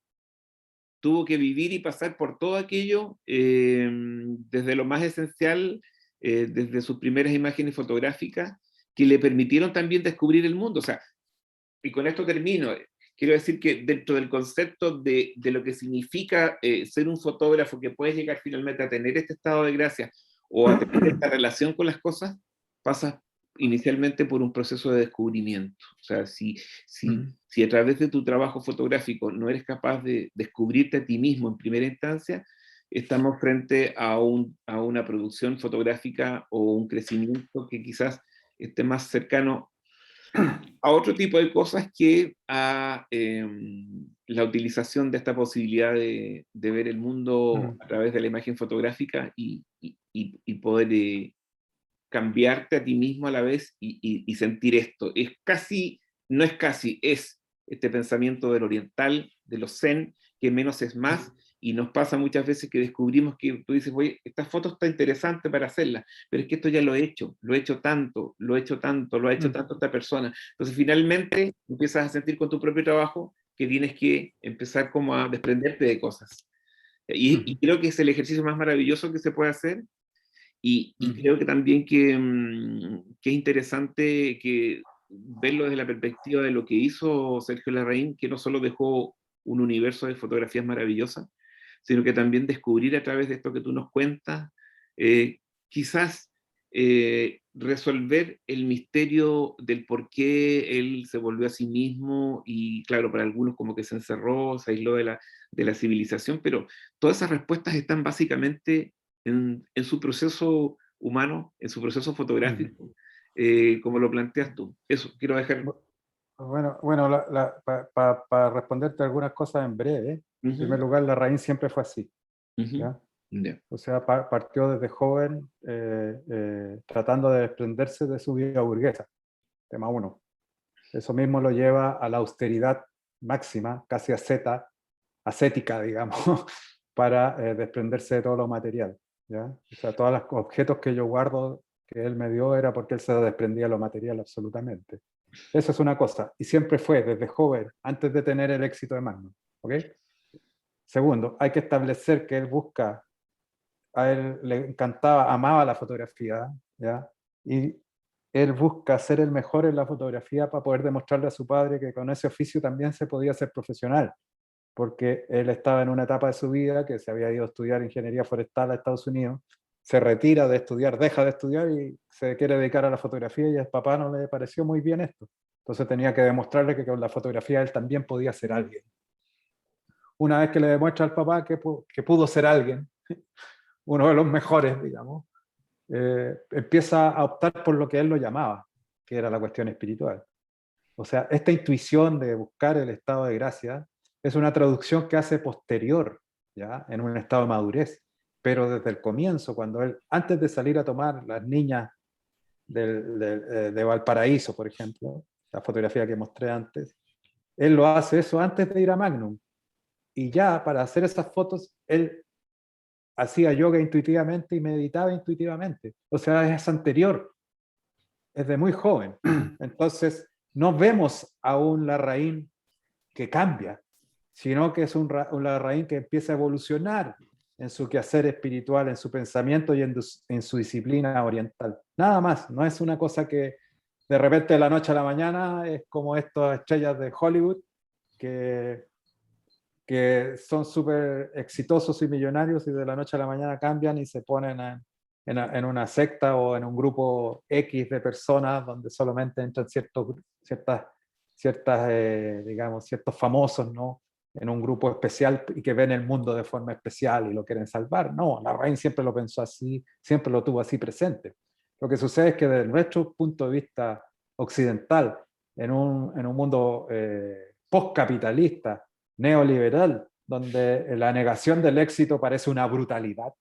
tuvo que vivir y pasar por todo aquello, desde lo más esencial, desde sus primeras imágenes fotográficas, que le permitieron también descubrir el mundo. O sea, y con esto termino, quiero decir que dentro del concepto de lo que significa ser un fotógrafo que puede llegar finalmente a tener este estado de gracia o a tener esta relación con las cosas, pasa inicialmente por un proceso de descubrimiento. O sea, si a través de tu trabajo fotográfico no eres capaz de descubrirte a ti mismo en primera instancia, estamos frente a una producción fotográfica o un crecimiento que quizás esté más cercano a otro tipo de cosas que a la utilización de esta posibilidad de ver el mundo a través de la imagen fotográfica y poder cambiarte a ti mismo a la vez y sentir esto. Es casi, no es casi, es este pensamiento del oriental, de los zen, que menos es más, y nos pasa muchas veces que descubrimos que tú dices, oye, esta foto está interesante para hacerla, pero es que esto ya lo he hecho tanto, lo he hecho tanto, lo ha hecho tanto esta persona. Entonces finalmente empiezas a sentir con tu propio trabajo que tienes que empezar como a desprenderte de cosas. Y creo que es el ejercicio más maravilloso que se puede hacer, y creo que también que es interesante que verlo desde la perspectiva de lo que hizo Sergio Larraín, que no solo dejó un universo de fotografías maravillosas, sino que también descubrir a través de esto que tú nos cuentas, quizás resolver el misterio del por qué él se volvió a sí mismo y claro, para algunos como que se encerró, se aisló de la civilización, pero todas esas respuestas están básicamente en su proceso humano, en su proceso fotográfico, como lo planteas tú. Eso, quiero dejar. Bueno, para responderte algunas cosas en breve, en primer lugar, Larraín siempre fue así, ¿ya? Ya. O sea, partió desde joven tratando de desprenderse de su vida burguesa, tema uno. Eso mismo lo lleva a la austeridad máxima, casi ascética, digamos, para desprenderse de todo lo material, ¿ya? O sea, todos los objetos que yo guardo que él me dio era porque él se desprendía de lo material absolutamente. Eso es una cosa, y siempre fue desde joven, antes de tener el éxito de Magnum, ¿ok? Segundo, hay que establecer que él busca, a él le encantaba, amaba la fotografía, ¿ya? Y él busca ser el mejor en la fotografía para poder demostrarle a su padre que con ese oficio también se podía ser profesional, porque él estaba en una etapa de su vida que se había ido a estudiar ingeniería forestal a Estados Unidos, se retira de estudiar, deja de estudiar y se quiere dedicar a la fotografía y al papá no le pareció muy bien esto. Entonces tenía que demostrarle que con la fotografía él también podía ser alguien. Una vez que le demuestra al papá que pudo ser alguien, uno de los mejores, digamos, empieza a optar por lo que él lo llamaba, que era la cuestión espiritual. O sea, esta intuición de buscar el estado de gracia es una traducción que hace posterior, ¿ya? En un estado de madurez. Pero desde el comienzo, cuando él, antes de salir a tomar las niñas de Valparaíso, por ejemplo, la fotografía que mostré antes, él lo hace eso antes de ir a Magnum. Y ya para hacer esas fotos, él hacía yoga intuitivamente y meditaba intuitivamente. O sea, es anterior, es de muy joven. Entonces, no vemos a un Larraín que cambia, sino que es un Larraín que empieza a evolucionar en su quehacer espiritual, en su pensamiento y en su disciplina oriental. Nada más, no es una cosa que de repente de la noche a la mañana es como estas estrellas de Hollywood que son súper exitosos y millonarios y de la noche a la mañana cambian y se ponen en una secta o en un grupo X de personas donde solamente entran digamos, ciertos famosos, ¿no? En un grupo especial y que ven el mundo de forma especial y lo quieren salvar. No, Larraín siempre lo pensó así, siempre lo tuvo así presente. Lo que sucede es que desde nuestro punto de vista occidental, en un mundo postcapitalista, neoliberal, donde la negación del éxito parece una brutalidad,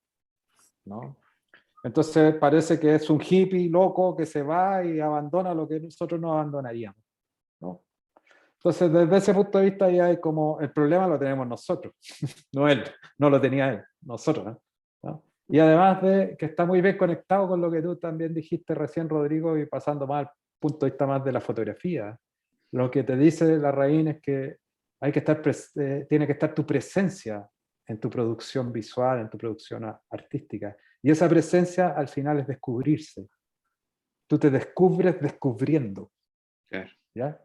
¿no? Entonces parece que es un hippie loco que se va y abandona lo que nosotros no abandonaríamos, ¿no? Entonces desde ese punto de vista ya hay como, el problema lo tenemos nosotros, no él, no lo tenía él, nosotros, ¿no? Y además de que está muy bien conectado con lo que tú también dijiste recién, Rodrigo, y pasando más al punto de vista más de la fotografía, lo que te dice Larraín es que hay que estar tiene que estar tu presencia en tu producción visual, en tu producción artística. Y esa presencia al final es descubrirse. Tú te descubres descubriendo. Claro. ¿Ya?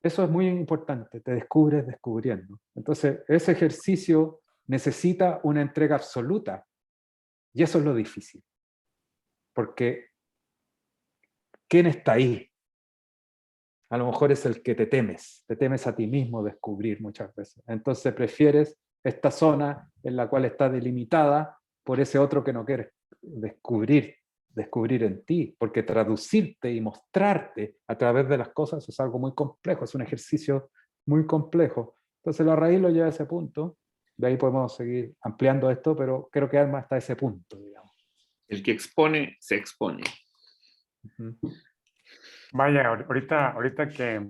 Eso es muy importante, te descubres descubriendo. Entonces, ese ejercicio necesita una entrega absoluta. Y eso es lo difícil. Porque, ¿quién está ahí? A lo mejor es el que te temes a ti mismo descubrir muchas veces. Entonces prefieres esta zona en la cual está delimitada por ese otro que no quieres descubrir en ti, porque traducirte y mostrarte a través de las cosas es algo muy complejo, es un ejercicio muy complejo. Entonces la raíz lo lleva a ese punto, de ahí podemos seguir ampliando esto, pero creo que Alma hasta ese punto, digamos. El que expone, se expone. Vaya, ahorita que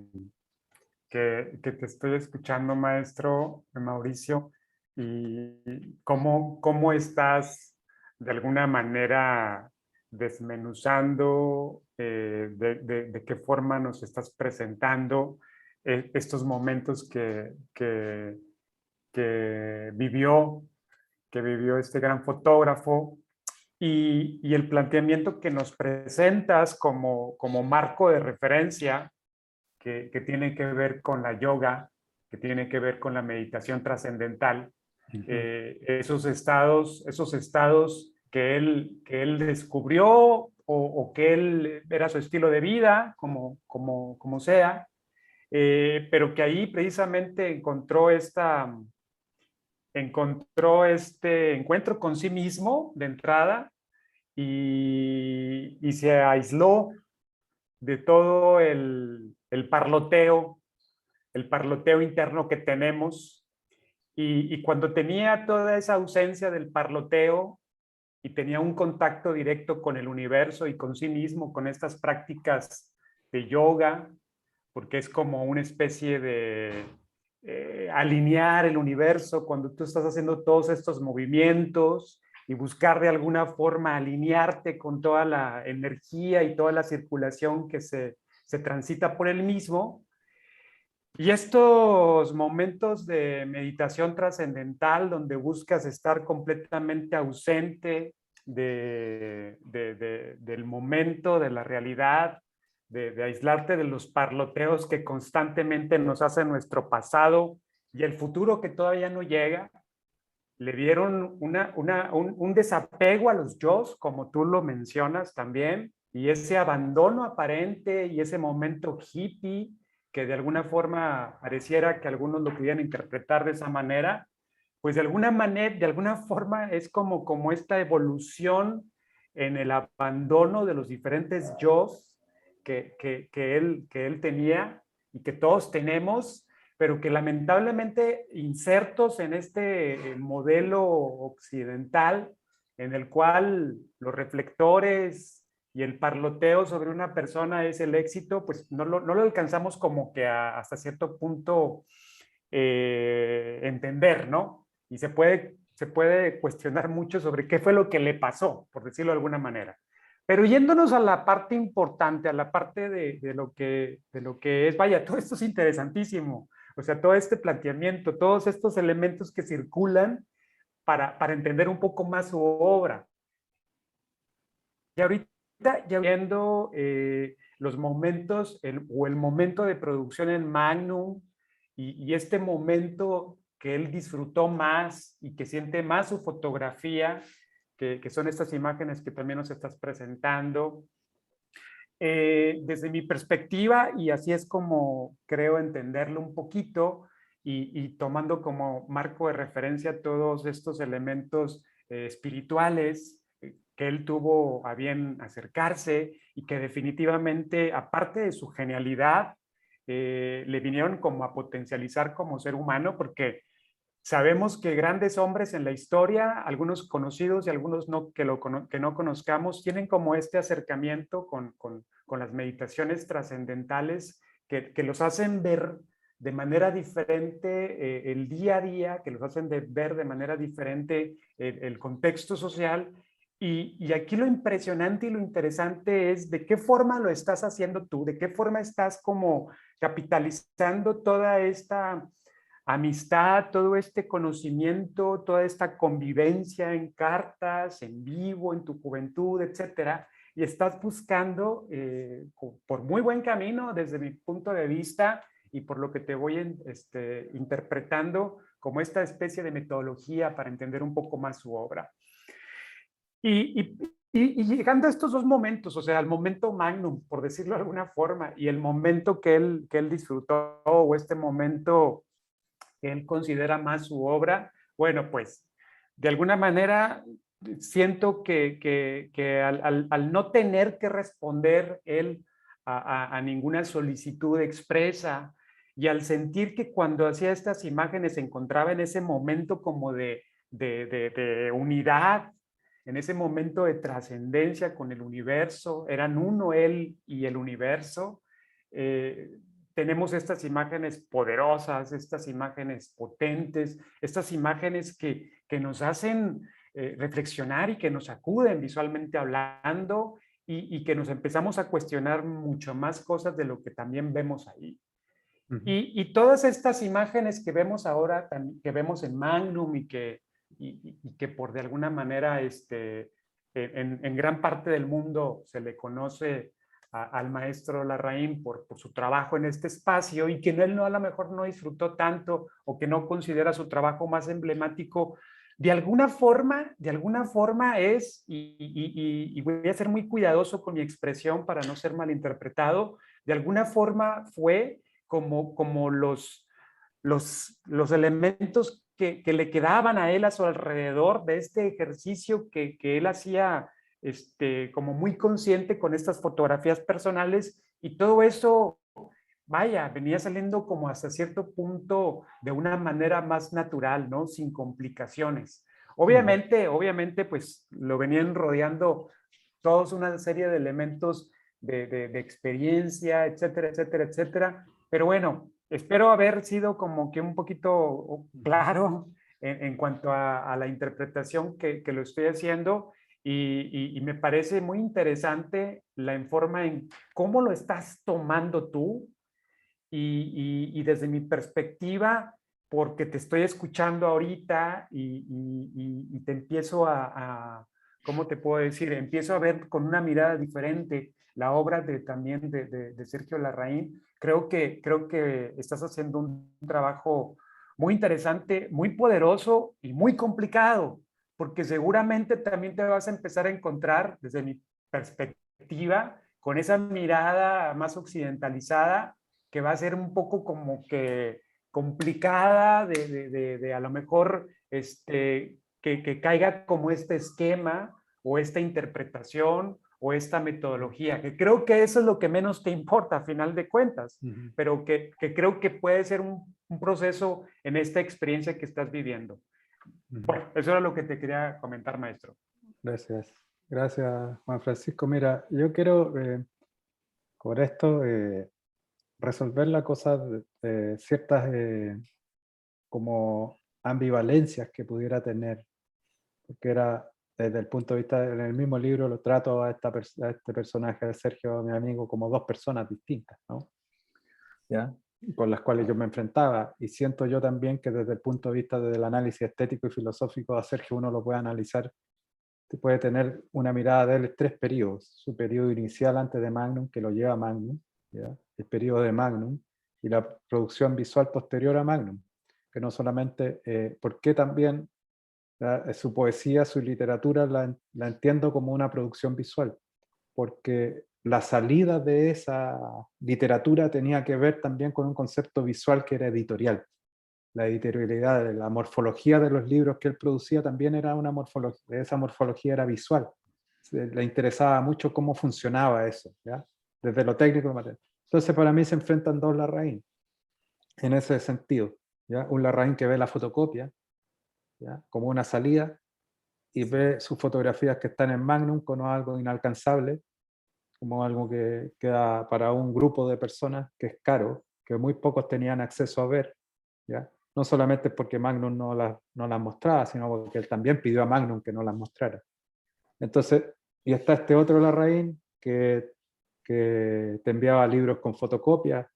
te estoy escuchando, maestro Mauricio, y cómo estás de alguna manera desmenuzando de qué forma nos estás presentando estos momentos que vivió este gran fotógrafo y el planteamiento que nos presentas como marco de referencia que tiene que ver con la yoga, que tiene que ver con la meditación trascendental, esos estados que él descubrió o que él era su estilo de vida, como sea, pero que ahí precisamente encontró este encuentro con sí mismo de entrada y se aisló de todo el parloteo interno que tenemos. Y cuando tenía toda esa ausencia del parloteo y tenía un contacto directo con el universo y con sí mismo, con estas prácticas de yoga, porque es como una especie de alinear el universo cuando tú estás haciendo todos estos movimientos y buscar de alguna forma alinearte con toda la energía y toda la circulación que se transita por el mismo. Y estos momentos de meditación trascendental donde buscas estar completamente ausente del momento, de la realidad, de aislarte de los parloteos que constantemente nos hacen nuestro pasado y el futuro que todavía no llega, le dieron un desapego a los yos, como tú lo mencionas también, y ese abandono aparente y ese momento hippie que de alguna forma pareciera que algunos lo pudieran interpretar de esa manera, pues de alguna forma es como esta evolución en el abandono de los diferentes yos que él tenía y que todos tenemos, pero que lamentablemente insertos en este modelo occidental en el cual los reflectores y el parloteo sobre una persona es el éxito, pues no lo alcanzamos como que hasta cierto punto entender, ¿no? Y se puede cuestionar mucho sobre qué fue lo que le pasó, por decirlo de alguna manera. Pero yéndonos a la parte importante, a la parte de lo que es, vaya, todo esto es interesantísimo. O sea, todo este planteamiento, todos estos elementos que circulan para entender un poco más su obra. Y ahorita, ya viendo los momentos, o el momento de producción en Magnum, y este momento que él disfrutó más y que siente más su fotografía, que son estas imágenes que también nos estás presentando. Desde mi perspectiva, y así es como creo entenderlo un poquito, y tomando como marco de referencia todos estos elementos espirituales que él tuvo a bien acercarse y que definitivamente, aparte de su genialidad, le vinieron como a potencializar como ser humano, porque sabemos que grandes hombres en la historia, algunos conocidos y algunos no, que no conozcamos, tienen como este acercamiento con las meditaciones trascendentales que los hacen ver de manera diferente el día a día, que los hacen ver de manera diferente el contexto social. Y aquí lo impresionante y lo interesante es de qué forma lo estás haciendo tú, de qué forma estás como capitalizando toda esta amistad, todo este conocimiento, toda esta convivencia en cartas, en vivo, en tu juventud, etcétera, y estás buscando por muy buen camino desde mi punto de vista y por lo que te voy interpretando como esta especie de metodología para entender un poco más su obra. Y llegando a estos dos momentos, o sea, el momento magnum, por decirlo de alguna forma, y el momento que él disfrutó, o este momento que él considera más su obra, bueno, pues de alguna manera siento que al no tener que responder él a ninguna solicitud expresa, y al sentir que cuando hacía estas imágenes se encontraba en ese momento como de unidad, en ese momento de trascendencia con el universo, eran uno él y el universo. Tenemos estas imágenes poderosas, estas imágenes potentes, estas imágenes que nos hacen reflexionar y que nos sacuden visualmente hablando, y que nos empezamos a cuestionar mucho más cosas de lo que también vemos ahí. Y todas estas imágenes que vemos ahora, que vemos en Magnum y que por de alguna manera en gran parte del mundo se le conoce al maestro Larraín por su trabajo en este espacio, y que él a lo mejor no disfrutó tanto, o que no considera su trabajo más emblemático, de alguna forma es, y voy a ser muy cuidadoso con mi expresión para no ser malinterpretado, de alguna forma fue como los elementos que le quedaban a él a su alrededor de este ejercicio que él hacía como muy consciente con estas fotografías personales, Y todo eso, vaya, venía saliendo como hasta cierto punto de una manera más natural, ¿no? Sin complicaciones. Obviamente, pues lo venían rodeando todos una serie de elementos de experiencia, etcétera, etcétera, etcétera. Pero bueno, espero haber sido como que un poquito claro en cuanto a la interpretación que lo estoy haciendo y me parece muy interesante la forma en cómo lo estás tomando tú y desde mi perspectiva, porque te estoy escuchando ahorita y te empiezo ¿cómo te puedo decir? Empiezo a ver con una mirada diferente la obra también de Sergio Larraín. Creo que estás haciendo un trabajo muy interesante, muy poderoso y muy complicado, porque seguramente también te vas a empezar a encontrar, desde mi perspectiva, con esa mirada más occidentalizada, que va a ser un poco como que complicada de a lo mejor que caiga como este esquema o esta interpretación o esta metodología, que creo que eso es lo que menos te importa a final de cuentas, pero que creo que puede ser un proceso en esta experiencia que estás viviendo. Bueno, eso era lo que te quería comentar, maestro. Gracias. Gracias, Juan Francisco. Mira, yo quiero con esto resolver la cosa de ciertas como ambivalencias que pudiera tener, porque era desde el punto de vista, en el mismo libro lo trato a este personaje de Sergio, mi amigo, como dos personas distintas, ¿no? ¿Ya? Con las cuales yo me enfrentaba, y siento yo también que desde el punto de vista del análisis estético y filosófico a Sergio uno lo puede analizar, puede tener una mirada de él 3 periodos: su periodo inicial antes de Magnum, que lo lleva a Magnum, ¿ya? El periodo de Magnum, y la producción visual posterior a Magnum, que no solamente, porque también su poesía, su literatura la entiendo como una producción visual, porque la salida de esa literatura tenía que ver también con un concepto visual que era editorial. La editorialidad, la morfología de los libros que él producía también era una morfología, esa morfología era visual. Le interesaba mucho cómo funcionaba eso, ¿ya? Desde lo técnico y material. Entonces para mí se enfrentan dos Larraín en ese sentido, ¿ya? Un Larraín que ve la fotocopia, ¿ya? Como una salida, y ve sus fotografías que están en Magnum como algo inalcanzable, como algo que queda para un grupo de personas que es caro, que muy pocos tenían acceso a ver, ¿ya? No solamente porque Magnum no las mostraba, sino porque él también pidió a Magnum que no las mostrara. Entonces, y está este otro Larraín que te enviaba libros con fotocopias,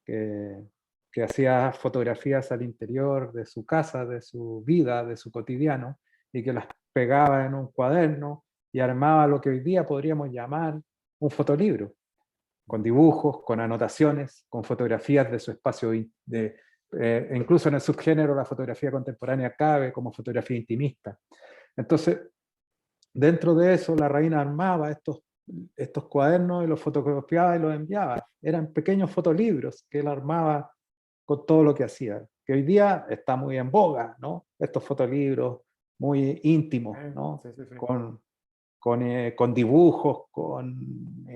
que hacía fotografías al interior de su casa, de su vida, de su cotidiano, y que las pegaba en un cuaderno y armaba lo que hoy día podríamos llamar un fotolibro, con dibujos, con anotaciones, con fotografías de su espacio, incluso en el subgénero la fotografía contemporánea cabe como fotografía intimista. Entonces, dentro de eso, Larraín armaba estos cuadernos y los fotocopiaba y los enviaba. Eran pequeños fotolibros que él armaba con todo lo que hacía, que hoy día está muy en boga, ¿no? Estos fotolibros muy íntimos, ¿no? Sí, sí, sí. Con dibujos, con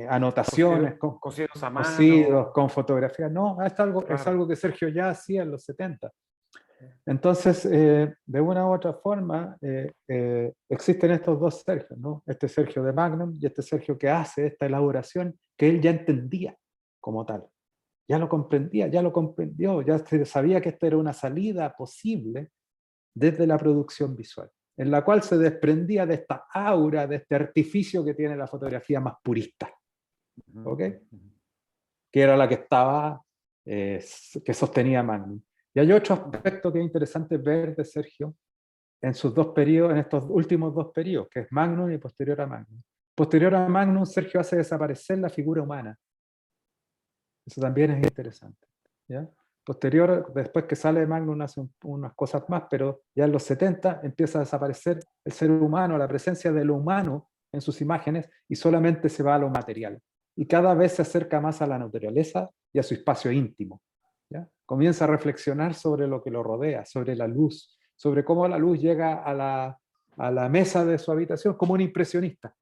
anotaciones, cosidos a cosidos, mano. con fotografías. No, Claro. es algo que Sergio ya hacía en los 70. Entonces, de una u otra forma, existen estos dos Sergios, ¿no? Este Sergio de Magnum y este Sergio que hace esta elaboración que él ya entendía como tal. Ya lo comprendía, ya lo comprendió, ya sabía que esta era una salida posible desde la producción visual, en la cual se desprendía de esta aura, de este artificio que tiene la fotografía más purista, ¿ok? Que era la que estaba, que sostenía Magnum. Y hay otro aspecto que es interesante ver de Sergio en sus dos periodos, en estos últimos dos periodos, que es Magnum y posterior a Magnum. Posterior a Magnum, Sergio hace desaparecer la figura humana. Eso también es interesante, ¿ya? Posterior, después que sale Magnum, hace unas cosas más, pero ya en los 70 empieza a desaparecer el ser humano, la presencia de lo humano en sus imágenes, y solamente se va a lo material. Y cada vez se acerca más a la naturaleza y a su espacio íntimo, ¿ya? Comienza a reflexionar sobre lo que lo rodea, sobre la luz, sobre cómo la luz llega a la mesa de su habitación como un impresionista.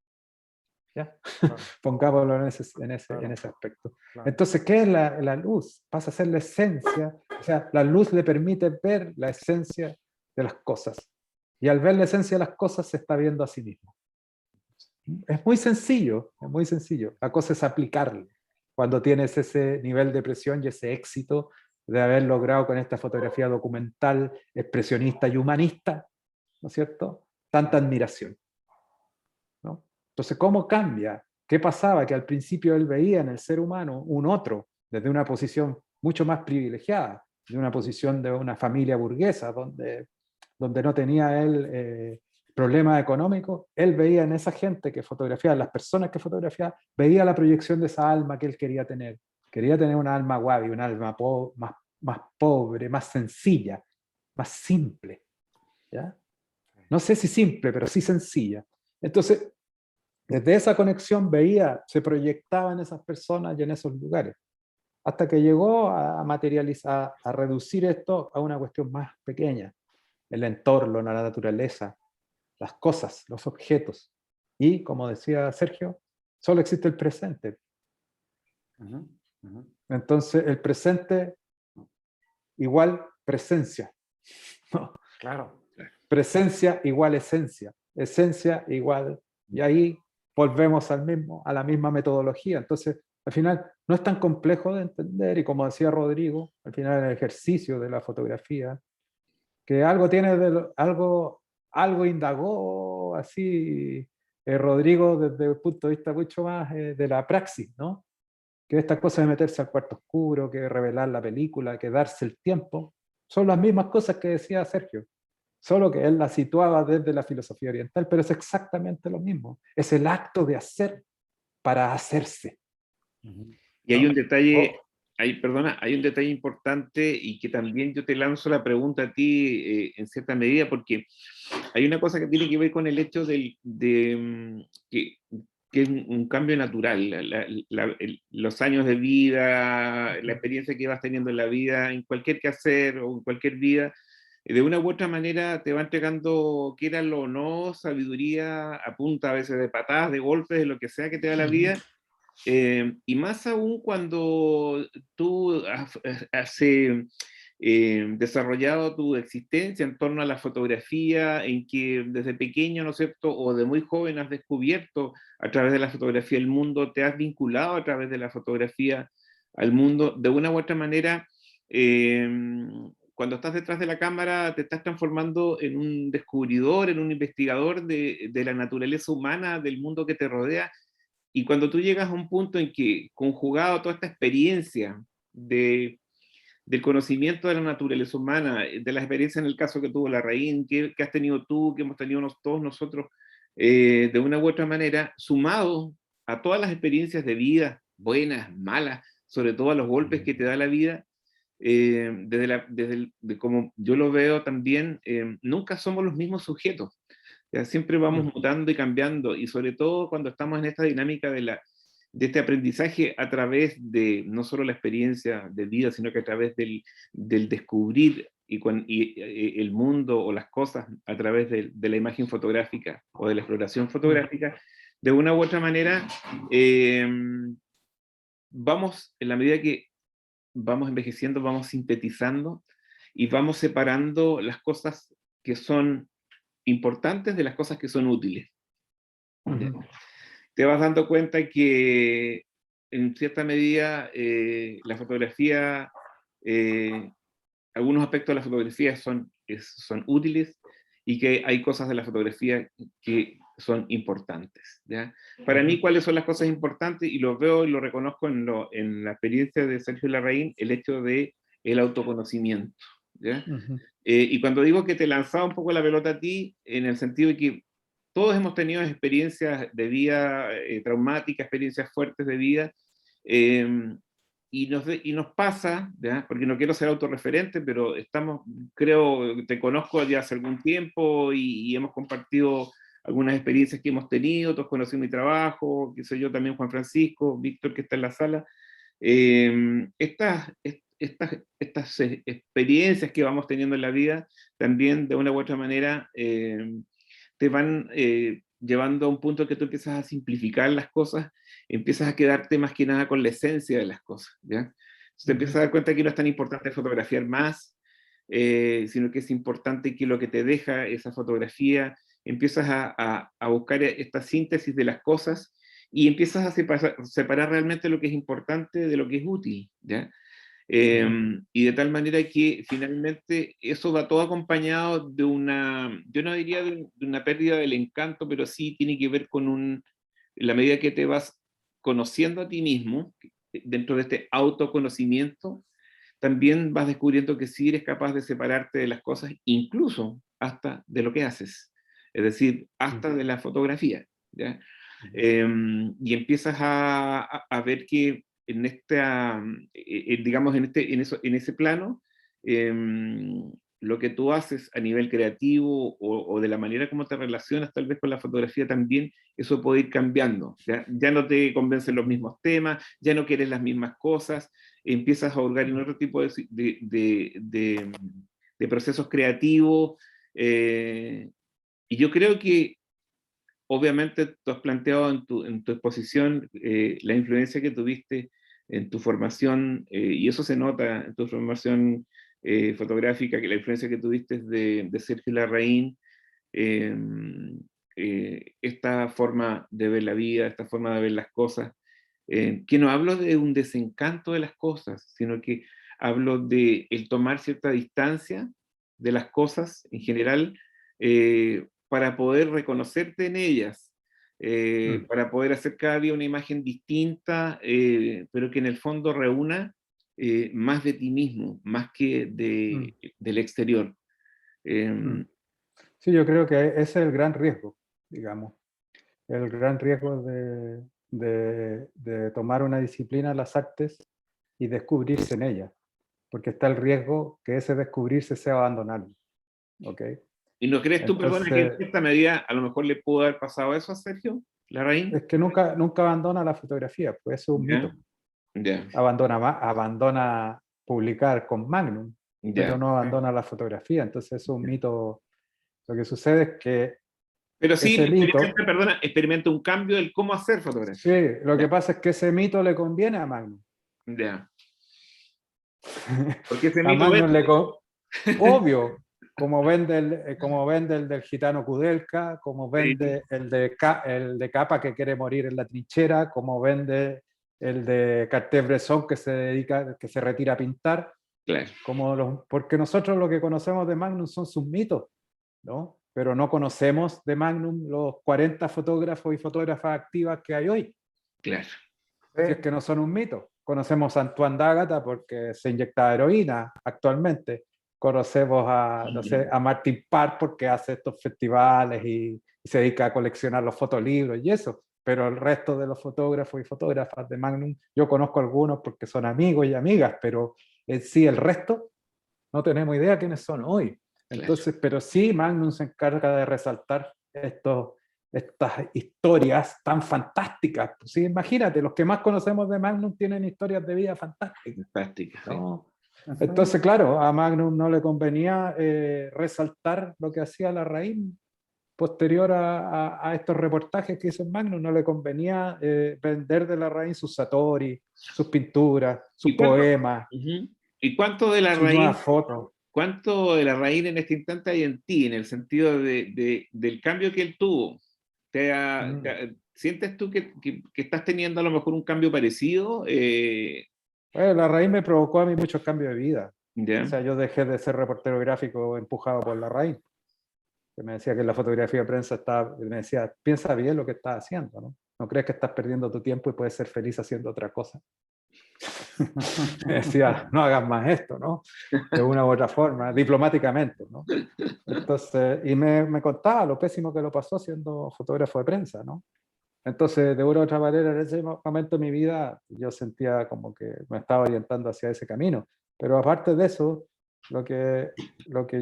¿ya? Claro, Pongámoslo en claro, ese aspecto. claro. Entonces, ¿qué es la luz? Pasa a ser la esencia, o sea, la luz le permite ver la esencia de las cosas. Y al ver la esencia de las cosas se está viendo a sí mismo. Es muy sencillo, es muy sencillo. La cosa es aplicarlo. Cuando tienes ese nivel de presión y ese éxito de haber logrado con esta fotografía documental, expresionista y humanista, ¿no es cierto? Tanta admiración, ¿no? Entonces, ¿cómo cambia? ¿Qué pasaba? Que al principio él veía en el ser humano un otro desde una posición mucho más privilegiada, de una posición de una familia burguesa, donde no tenía él problemas económicos. Él veía en esa gente que fotografiaba, las personas que fotografiaba, veía la proyección de esa alma que él quería tener. Quería tener una alma guavi, una alma más pobre, más sencilla, más simple, ¿ya? No sé si simple, pero sí sencilla. Entonces, desde esa conexión veía, se proyectaba en esas personas y en esos lugares, hasta que llegó a materializar, a reducir esto a una cuestión más pequeña, el entorno, la naturaleza, las cosas, los objetos. Y, como decía Sergio, solo existe el presente. Ujú, ujú. Entonces, el presente igual presencia. ¿No? Claro. Presencia igual esencia. Esencia igual. Y ahí volvemos a la misma metodología. Entonces, al final, no es tan complejo de entender. Y como decía Rodrigo, al final el ejercicio de la fotografía, que algo tiene algo indagó así Rodrigo desde el punto de vista mucho más de la praxis, ¿no? Que estas cosas de meterse al cuarto oscuro, que revelar la película, que darse el tiempo, son las mismas cosas que decía Sergio, solo que él las situaba desde la filosofía oriental, pero es exactamente lo mismo, es el acto de hacer para hacerse, Y hay ¿no? un detalle, Oh, perdona, hay un detalle importante y que también yo te lanzo la pregunta a ti en cierta medida, porque hay una cosa que tiene que ver con el hecho que es un cambio natural, los años de vida, la experiencia que vas teniendo en la vida, en cualquier quehacer o en cualquier vida, de una u otra manera te va entregando, quieralo o no, sabiduría a punta a veces de patadas, de golpes, de lo que sea que te da la vida. Y más aún cuando tú has desarrollado tu existencia en torno a la fotografía, en que desde pequeño, ¿no es cierto?, o de muy joven has descubierto a través de la fotografía el mundo, te has vinculado a través de la fotografía al mundo, de una u otra manera, eh, cuando estás detrás de la cámara te estás transformando en un descubridor, en un investigador de la naturaleza humana, del mundo que te rodea, y cuando tú llegas a un punto en que, conjugado toda esta experiencia del conocimiento de la naturaleza humana, de la experiencia en el caso que tuvo Larraín, que has tenido tú, que hemos tenido todos nosotros, de una u otra manera, sumado a todas las experiencias de vida, buenas, malas, sobre todo a los golpes que te da la vida, de como yo lo veo también, nunca somos los mismos sujetos. Ya siempre vamos mutando y cambiando, y sobre todo cuando estamos en esta dinámica de este aprendizaje a través de no solo la experiencia de vida, sino que a través del descubrir el mundo o las cosas a través de la imagen fotográfica o de la exploración fotográfica, de una u otra manera, eh, vamos, en la medida que vamos envejeciendo, vamos sintetizando y vamos separando las cosas que son importantes de las cosas que son útiles. Te vas dando cuenta que en cierta medida la fotografía, eh, algunos aspectos de la fotografía son útiles y que hay cosas de la fotografía que son importantes, ¿ya? Para mí, ¿cuáles son las cosas importantes? Y lo veo y lo reconozco en la experiencia de Sergio Larraín, el hecho de el autoconocimiento, ¿ya? Y cuando digo que te lanzaba un poco la pelota a ti, en el sentido de que todos hemos tenido experiencias de vida traumáticas, experiencias fuertes de vida, eh, y nos pasa, ¿ya? Porque no quiero ser autorreferente, pero creo, te conozco ya hace algún tiempo y hemos compartido algunas experiencias que hemos tenido, todos conocen mi trabajo, qué sé yo, también Juan Francisco, Víctor que está en la sala. Estas experiencias que vamos teniendo en la vida también de una u otra manera te van llevando a un punto que tú empiezas a simplificar las cosas, empiezas a quedarte más que nada con la esencia de las cosas, ¿ya? Entonces te empiezas a dar cuenta que no es tan importante fotografiar más, sino que es importante que lo que te deja esa fotografía, empiezas a buscar esta síntesis de las cosas y empiezas a separar realmente lo que es importante de lo que es útil, ¿ya? Y de tal manera que finalmente eso va todo acompañado de una, yo no diría de una pérdida del encanto, pero sí tiene que ver con en la medida que te vas conociendo a ti mismo, dentro de este autoconocimiento, también vas descubriendo que sí eres capaz de separarte de las cosas, incluso hasta de lo que haces, es decir, hasta de la fotografía, ¿ya? Y empiezas a ver que en esta, digamos, en ese plano, lo que tú haces a nivel creativo o de la manera como te relacionas tal vez con la fotografía también, eso puede ir cambiando. Ya no te convencen los mismos temas, ya no quieres las mismas cosas, empiezas a hurgar en otro tipo de procesos creativos. Y yo creo que obviamente tú has planteado en tu exposición la influencia que tuviste en tu formación, y eso se nota en tu formación fotográfica, que la influencia que tuviste es de Sergio Larraín, eh, esta forma de ver la vida, esta forma de ver las cosas, que no hablo de un desencanto de las cosas, sino que hablo de el tomar cierta distancia de las cosas en general, para poder reconocerte en ellas, para poder hacer cada día una imagen distinta, pero que en el fondo reúna más de ti mismo, más que del exterior. Sí, yo creo que ese es el gran riesgo, digamos. El gran riesgo de tomar una disciplina, las artes, y descubrirse en ella. Porque está el riesgo que ese descubrirse sea abandonarlo. ¿Ok? ¿Y no crees tú, perdona, que en Entonces, esta medida a lo mejor le pudo haber pasado eso a Sergio Larraín? es que nunca abandona la fotografía, pues eso es un mito. Ya, Abandona publicar con Magnum, pero ya. no abandona la fotografía. Entonces eso es un mito. Lo que sucede es que Pero sí, ese mito, experimenta un cambio del cómo hacer sí, fotografía. lo que Ya, pasa es que ese mito le conviene a Magnum. ya. Porque ese A mito Magnum vende. obvio, como vende el del gitano Kudelka, como Sí, vende el de Capa que quiere morir en la trinchera, como vende el de Cartier-Bresson que se retira a pintar, claro. porque nosotros lo que conocemos de Magnum son sus mitos, ¿no? Pero no conocemos de Magnum los 40 fotógrafos y fotógrafas activas que hay hoy, Claro. si es que no son un mito. Conocemos a Antoine D'Agata porque se inyecta heroína actualmente. Conocemos a, no sé, a Martin Parr porque hace estos festivales y se dedica a coleccionar los fotolibros y eso. Pero el resto de los fotógrafos y fotógrafas de Magnum, yo conozco algunos porque son amigos y amigas, pero en sí el resto no tenemos idea quiénes son hoy. Claro. Entonces, pero sí Magnum se encarga de resaltar estas historias tan fantásticas. Sí, imagínate, los que más conocemos de Magnum tienen historias de vida fantásticas, Fantástica, sí. ¿no? Entonces, claro, a Magnum no le convenía resaltar lo que hacía Larraín posterior a estos reportajes que hizo en Magnum, no le convenía vender de Larraín sus satori, sus pinturas, sus ¿Y cuánto, poemas, ujú, ¿y cuánto de la sus raíz, nuevas fotos. cuánto de la raíz en este instante hay en ti, en el sentido del cambio que él tuvo? ¿Sientes tú que estás teniendo a lo mejor un cambio parecido? Bueno, la raíz me provocó a mí muchos cambios de vida. O Ya, sea, yo dejé de ser reportero gráfico empujado por la raíz, que me decía que la fotografía de prensa estaba, me decía, piensa bien lo que estás haciendo, ¿no? No crees que estás perdiendo tu tiempo y puedes ser feliz haciendo otra cosa. Me decía, no hagas más esto, ¿no? De una u otra forma, diplomáticamente, ¿no? Entonces, y me contaba lo pésimo que lo pasó siendo fotógrafo de prensa, ¿no? Entonces, de una u otra manera, en ese momento de mi vida, yo sentía como que me estaba orientando hacia ese camino. Pero aparte de eso, lo que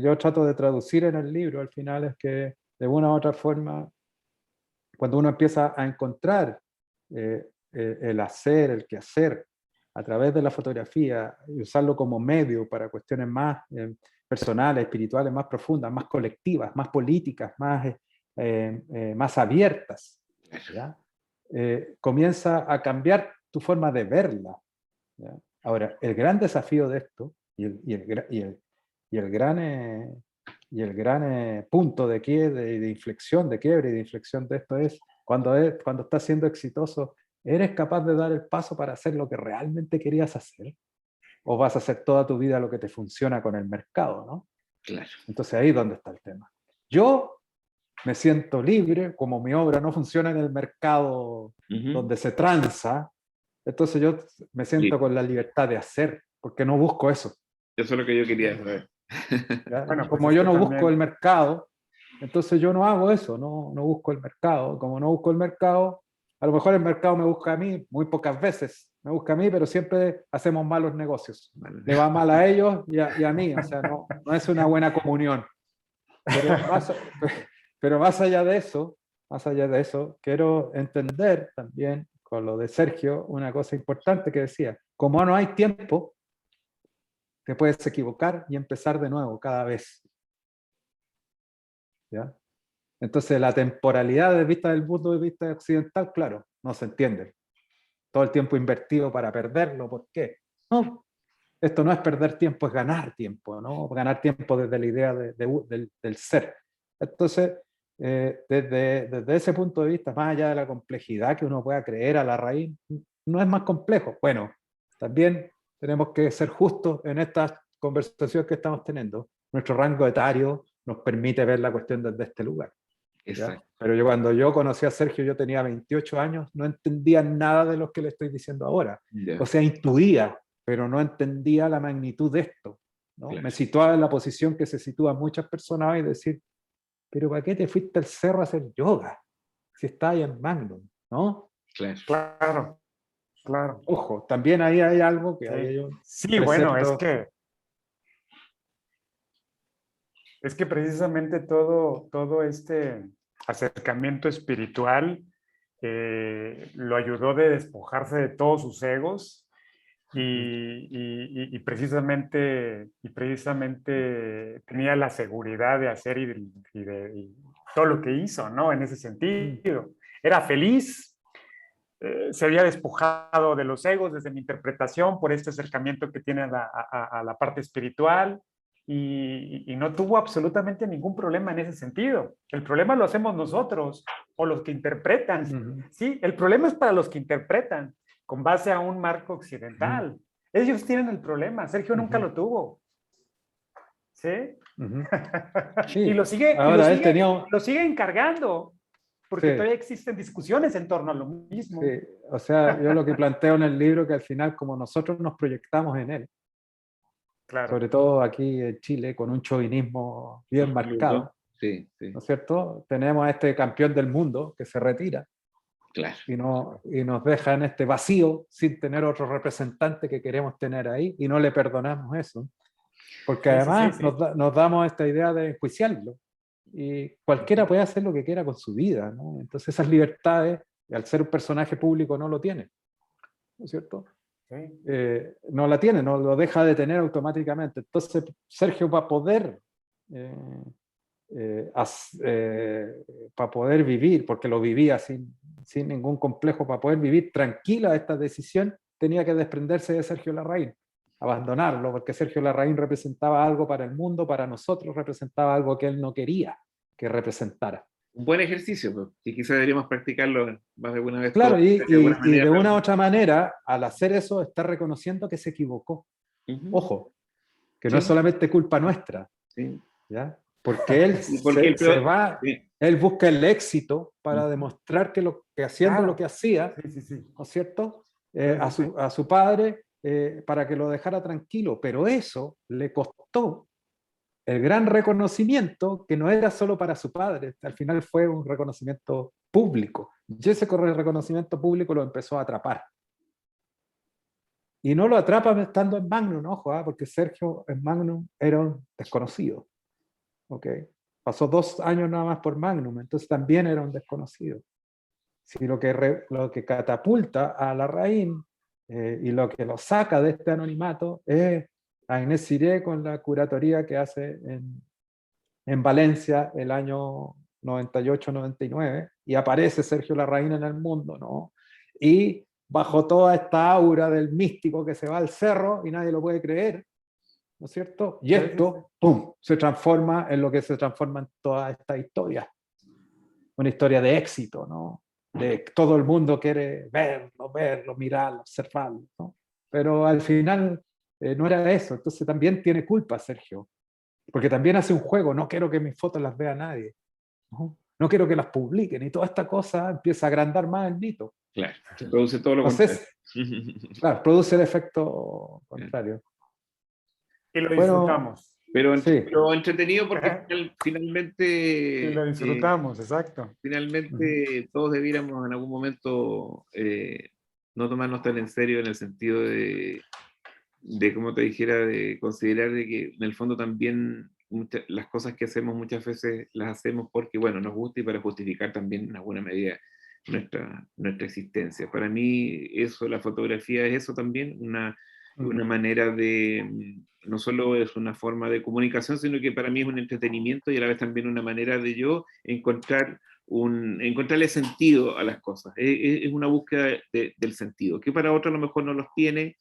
yo trato de traducir en el libro al final es que, de una u otra forma, cuando uno empieza a encontrar el hacer, el quehacer, a través de la fotografía y usarlo como medio para cuestiones más personales, espirituales, más profundas, más colectivas, más políticas, más más abiertas, ¿ya? Comienza a cambiar tu forma de verla, ¿ya? Ahora, el gran desafío de esto y el gran punto de inflexión, de quiebre y de inflexión de esto es cuando estás siendo exitoso, ¿eres capaz de dar el paso para hacer lo que realmente querías hacer? ¿O vas a hacer toda tu vida lo que te funciona con el mercado, ¿no? Claro. Entonces ahí es donde está el tema. Yo me siento libre, como mi obra no funciona en el mercado donde se transa, entonces yo me siento con la libertad de hacer, porque no busco eso. Eso es lo que yo quería saber. Bueno, pues como yo no busco el mercado, entonces yo no hago eso, no busco el mercado. Como no busco el mercado, a lo mejor el mercado me busca a mí, muy pocas veces me busca a mí, pero siempre hacemos malos negocios. Le va mal a ellos y a mí, o sea, no es una buena comunión. Pero más allá de eso, quiero entender también con lo de Sergio una cosa importante que decía, como no hay tiempo, te puedes equivocar y empezar de nuevo cada vez. ¿Ya? Entonces la temporalidad de vista del mundo de vista occidental, claro, no se entiende. Todo el tiempo invertido para perderlo, ¿por qué? No, esto no es perder tiempo, es ganar tiempo, ¿no? Ganar tiempo desde la idea del ser. Entonces, desde ese punto de vista, más allá de la complejidad que uno pueda creer a la raíz, no es más complejo. Bueno, también tenemos que ser justos en esta conversación que estamos teniendo. Nuestro rango etario nos permite ver la cuestión desde este lugar. ¿Ya? Pero cuando yo conocí a Sergio, yo tenía 28 años, no entendía nada de lo que le estoy diciendo ahora. O sea, intuía, pero no entendía la magnitud de esto, ¿no? Claro. Me situaba en la posición que se sitúan muchas personas y decir, pero ¿para qué te fuiste al cerro a hacer yoga? Si estás ahí en Magnum, ¿no? Claro. Ojo, también ahí hay algo que hay un precepto. Bueno, es que precisamente todo este acercamiento espiritual lo ayudó de despojarse de todos sus egos y precisamente tenía la seguridad de hacer y todo lo que hizo, ¿no? En ese sentido. Era feliz, se había despojado de los egos desde mi interpretación por este acercamiento que tiene a la parte espiritual y no tuvo absolutamente ningún problema en ese sentido. El problema lo hacemos nosotros o los que interpretan. Sí, el problema es para los que interpretan con base a un marco occidental. Ellos tienen el problema. Sergio nunca lo tuvo. ¿Sí? Sí. Y lo sigue encargando. Porque todavía existen discusiones en torno a lo mismo. Sí. O sea, yo lo que planteo en el libro que al final, como nosotros nos proyectamos en él, claro, sobre todo aquí en Chile, con un chauvinismo bien marcado, sí. ¿no es cierto? Tenemos a este campeón del mundo que se retira, claro, y nos deja en este vacío sin tener otro representante que queremos tener ahí, y no le perdonamos eso, porque además nos damos esta idea de enjuiciarlo. Y cualquiera puede hacer lo que quiera con su vida, ¿no? Entonces esas libertades, al ser un personaje público, no lo tiene, ¿no es cierto? No la tiene, no lo deja de tener automáticamente. Entonces Sergio, para poder vivir, porque lo vivía sin ningún complejo, para poder vivir tranquila esta decisión, tenía que desprenderse de Sergio Larraín, abandonarlo, porque Sergio Larraín representaba algo para el mundo, para nosotros representaba algo que él no quería que representara. Un buen ejercicio, pues, y quizás deberíamos practicarlo más de alguna vez. Claro, y de una u otra manera, al hacer eso, está reconociendo que se equivocó. Ojo, que no es solamente culpa nuestra, ¿ya? Porque él él busca el éxito para demostrar que haciendo lo que hacía, ¿no es cierto? A su padre, para que lo dejara tranquilo, pero eso le costó el gran reconocimiento que no era solo para su padre, al final fue un reconocimiento público, y ese reconocimiento público lo empezó a atrapar. Y no lo atrapa estando en Magnum, ojo, porque Sergio en Magnum era un desconocido. ¿Okay? Pasó 2 años nada más por Magnum, entonces también era un desconocido. Si lo que catapulta a Larraín y lo que lo saca de este anonimato es a Inés Siré con la curatoría que hace en Valencia el año 98, 99, y aparece Sergio Larraín en el mundo, ¿no? Y bajo toda esta aura del místico que se va al cerro y nadie lo puede creer, ¿no es cierto? Y esto, ¡pum!, se transforma en lo que se transforma en toda esta historia. Una historia de éxito, ¿no? De todo el mundo quiere verlo, mirarlo, observarlo, ¿no? Pero al final no era eso. Entonces también tiene culpa Sergio, porque también hace un juego. No quiero que mis fotos las vea nadie, ¿no? No quiero que las publiquen, y toda esta cosa empieza a agrandar más el mito. Claro, produce todo lo Entonces, contrario. claro, produce el efecto contrario. Y lo Bueno, disfrutamos. sí. Pero entretenido porque Ajá. finalmente, Y lo disfrutamos, exacto. finalmente todos debiéramos en algún momento no tomarnos tan en serio en el sentido de como te dijera, de considerar de que en el fondo también las cosas que hacemos muchas veces las hacemos porque, bueno, nos gusta y para justificar también en alguna medida nuestra existencia. Para mí eso, la fotografía es eso también, una manera de, no solo es una forma de comunicación, sino que para mí es un entretenimiento y a la vez también una manera de yo encontrarle sentido a las cosas. Es una búsqueda del sentido, que para otros a lo mejor no los tiene.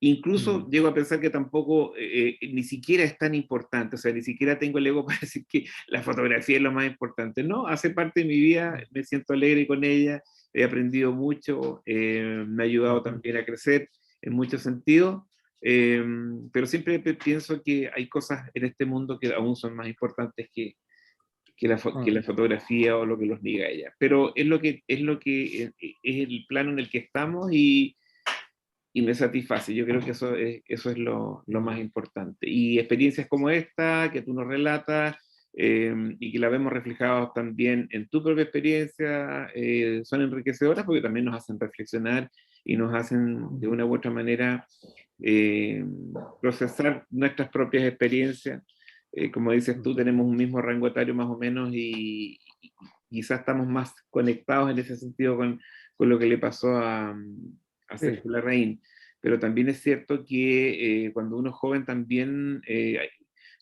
Incluso llego a pensar que tampoco, ni siquiera es tan importante, o sea, ni siquiera tengo el ego para decir que la fotografía es lo más importante. No, hace parte de mi vida, me siento alegre con ella, he aprendido mucho, me ha ayudado también a crecer en muchos sentidos, pero siempre pienso que hay cosas en este mundo que aún son más importantes que la fotografía o lo que los liga a ella. Pero es el plano en el que estamos y me satisface. Yo creo que eso es lo más importante. Y experiencias como esta, que tú nos relatas, y que la vemos reflejadas también en tu propia experiencia, son enriquecedoras porque también nos hacen reflexionar y nos hacen de una u otra manera procesar nuestras propias experiencias. Como dices tú, tenemos un mismo rango etario más o menos y quizás estamos más conectados en ese sentido con lo que le pasó a Sergio Larraín, pero también es cierto que cuando uno es joven también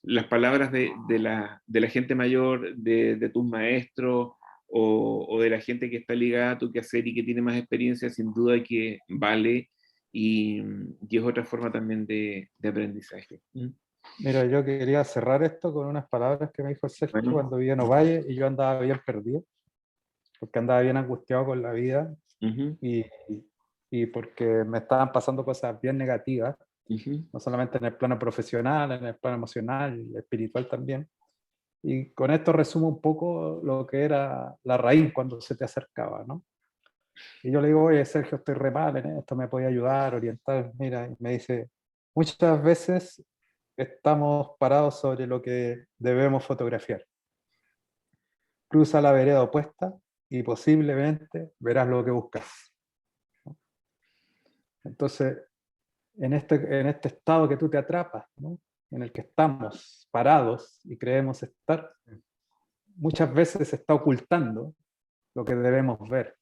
las palabras de la gente mayor, de tus maestros o de la gente que está ligada a tu quehacer y que tiene más experiencia, sin duda que vale y es otra forma también de aprendizaje. Mira, yo quería cerrar esto con unas palabras que me dijo Sergio Bueno. cuando vivía en Ovalle y yo andaba bien perdido, porque andaba bien angustiado con la vida y porque me estaban pasando cosas bien negativas, no solamente en el plano profesional, en el plano emocional y espiritual también. Y con esto resumo un poco lo que era la raíz cuando se te acercaba, ¿no? Y yo le digo, oye, Sergio, estoy re mal en esto, ¿me puede ayudar, orientar? Mira, y me dice, muchas veces estamos parados sobre lo que debemos fotografiar. Cruza la vereda opuesta y posiblemente verás lo que buscas. Entonces, en este estado que tú te atrapas, ¿no?, en el que estamos parados y creemos estar, muchas veces se está ocultando lo que debemos ver.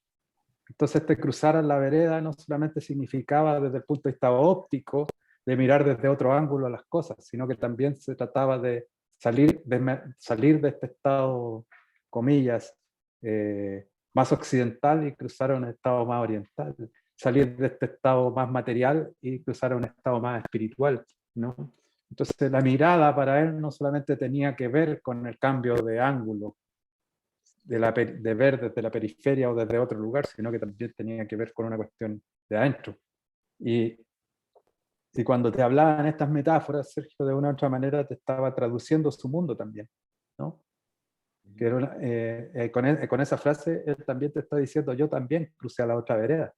Entonces, cruzar a la vereda no solamente significaba desde el punto de vista óptico, de mirar desde otro ángulo las cosas, sino que también se trataba de salir de este estado, comillas, más occidental y cruzar a un estado más oriental, salir de este estado más material y cruzar a un estado más espiritual, ¿no? Entonces la mirada para él no solamente tenía que ver con el cambio de ángulo, de ver desde la periferia o desde otro lugar, sino que también tenía que ver con una cuestión de adentro. Y cuando te hablaban estas metáforas, Sergio, de una u otra manera te estaba traduciendo su mundo también, ¿no? Que era con esa frase, él también te está diciendo, yo también crucé a la otra vereda.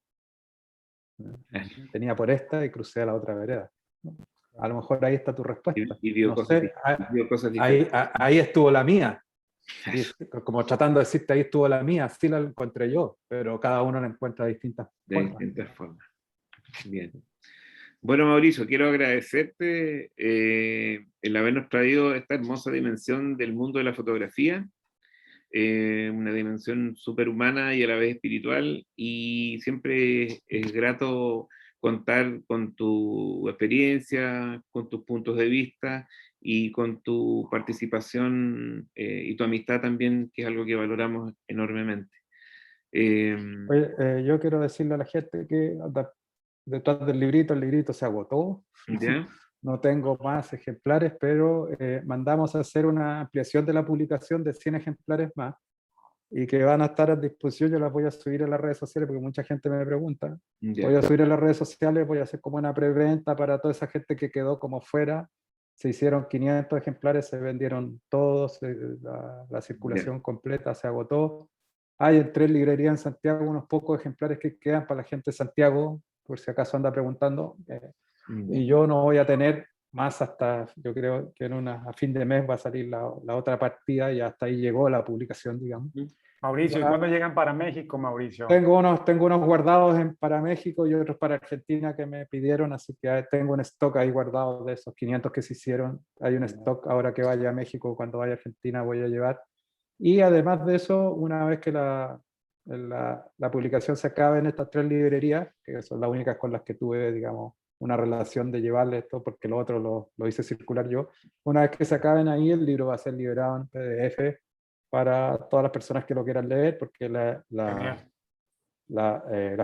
Tenía por esta y crucé a la otra vereda. A lo mejor ahí está tu respuesta. Y vio No cosas, sé, vio cosas diferentes. ahí estuvo la mía. Y como tratando de decirte, ahí estuvo la mía, sí la encontré yo, pero cada uno la encuentra de distintas De formas. distintas formas. Bien. Bueno, Mauricio, quiero agradecerte el habernos traído esta hermosa dimensión del mundo de la fotografía, una dimensión superhumana y a la vez espiritual, y siempre es grato contar con tu experiencia, con tus puntos de vista, y con tu participación y tu amistad también, que es algo que valoramos enormemente. Oye, yo quiero decirle a la gente que detrás del librito, el librito se agotó. ¿Ya? No tengo más ejemplares, pero mandamos a hacer una ampliación de la publicación de 100 ejemplares más y que van a estar a disposición. Yo las voy a subir a las redes sociales porque mucha gente me pregunta. Ya. Voy a subir a las redes sociales, voy a hacer como una preventa para toda esa gente que quedó como fuera. Se hicieron 500 ejemplares, se vendieron todos, la circulación completa se agotó. Hay en 3 librerías en Santiago unos pocos ejemplares que quedan para la gente de Santiago, por si acaso anda preguntando. Y yo no voy a tener más hasta, yo creo que a fin de mes va a salir la otra partida y hasta ahí llegó la publicación, digamos. Mauricio, ¿y cuándo llegan para México, Mauricio? Tengo unos guardados para México y otros para Argentina que me pidieron, así que tengo un stock ahí guardado de esos 500 que se hicieron. Hay un stock ahora que vaya a México, cuando vaya a Argentina voy a llevar. Y además de eso, una vez que la publicación se acabe en estas 3 librerías, que son las únicas con las que tuve, digamos, una relación de llevarle esto, porque lo otro lo hice circular yo, una vez que se acaben ahí, el libro va a ser liberado en PDF para todas las personas que lo quieran leer, porque la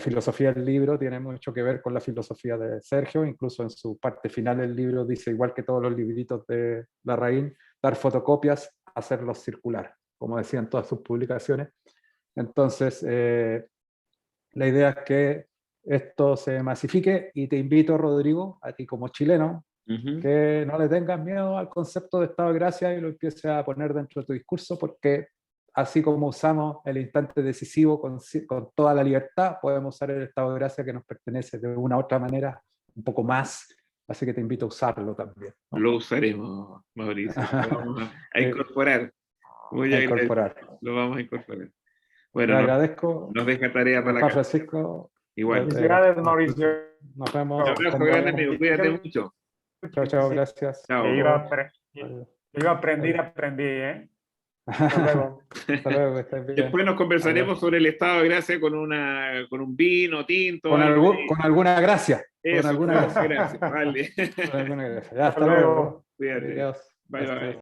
filosofía del libro tiene mucho que ver con la filosofía de Sergio. Incluso en su parte final del libro dice, igual que todos los libritos de Larraín, dar fotocopias, hacerlos circular, como decían todas sus publicaciones. Entonces, la idea es que esto se masifique, y te invito, Rodrigo, a ti como chileno, que no le tengas miedo al concepto de estado de gracia y lo empieces a poner dentro de tu discurso, porque así como usamos el instante decisivo con toda la libertad, podemos usar el estado de gracia que nos pertenece de una u otra manera, un poco más. Así que te invito a usarlo también, ¿no? Lo usaremos, Mauricio. Lo vamos a incorporar. Lo vamos a incorporar. Bueno, le agradezco. Nos deja tarea para la casa. Francisco. Igual. Felicidades, Mauricio. Nos vemos. Un abrazo grande, amigo. Cuídate mucho. Chao, gracias. Chao. Yo aprendí, ¿eh? Hasta luego. Hasta luego, estén bien. Después nos conversaremos sobre el estado de gracia con un vino tinto. Con alguna gracia. Eso, con alguna gracia. Gracias. Vale. Con alguna gracia. Ya, hasta luego. Cuídate. Adiós. Bye.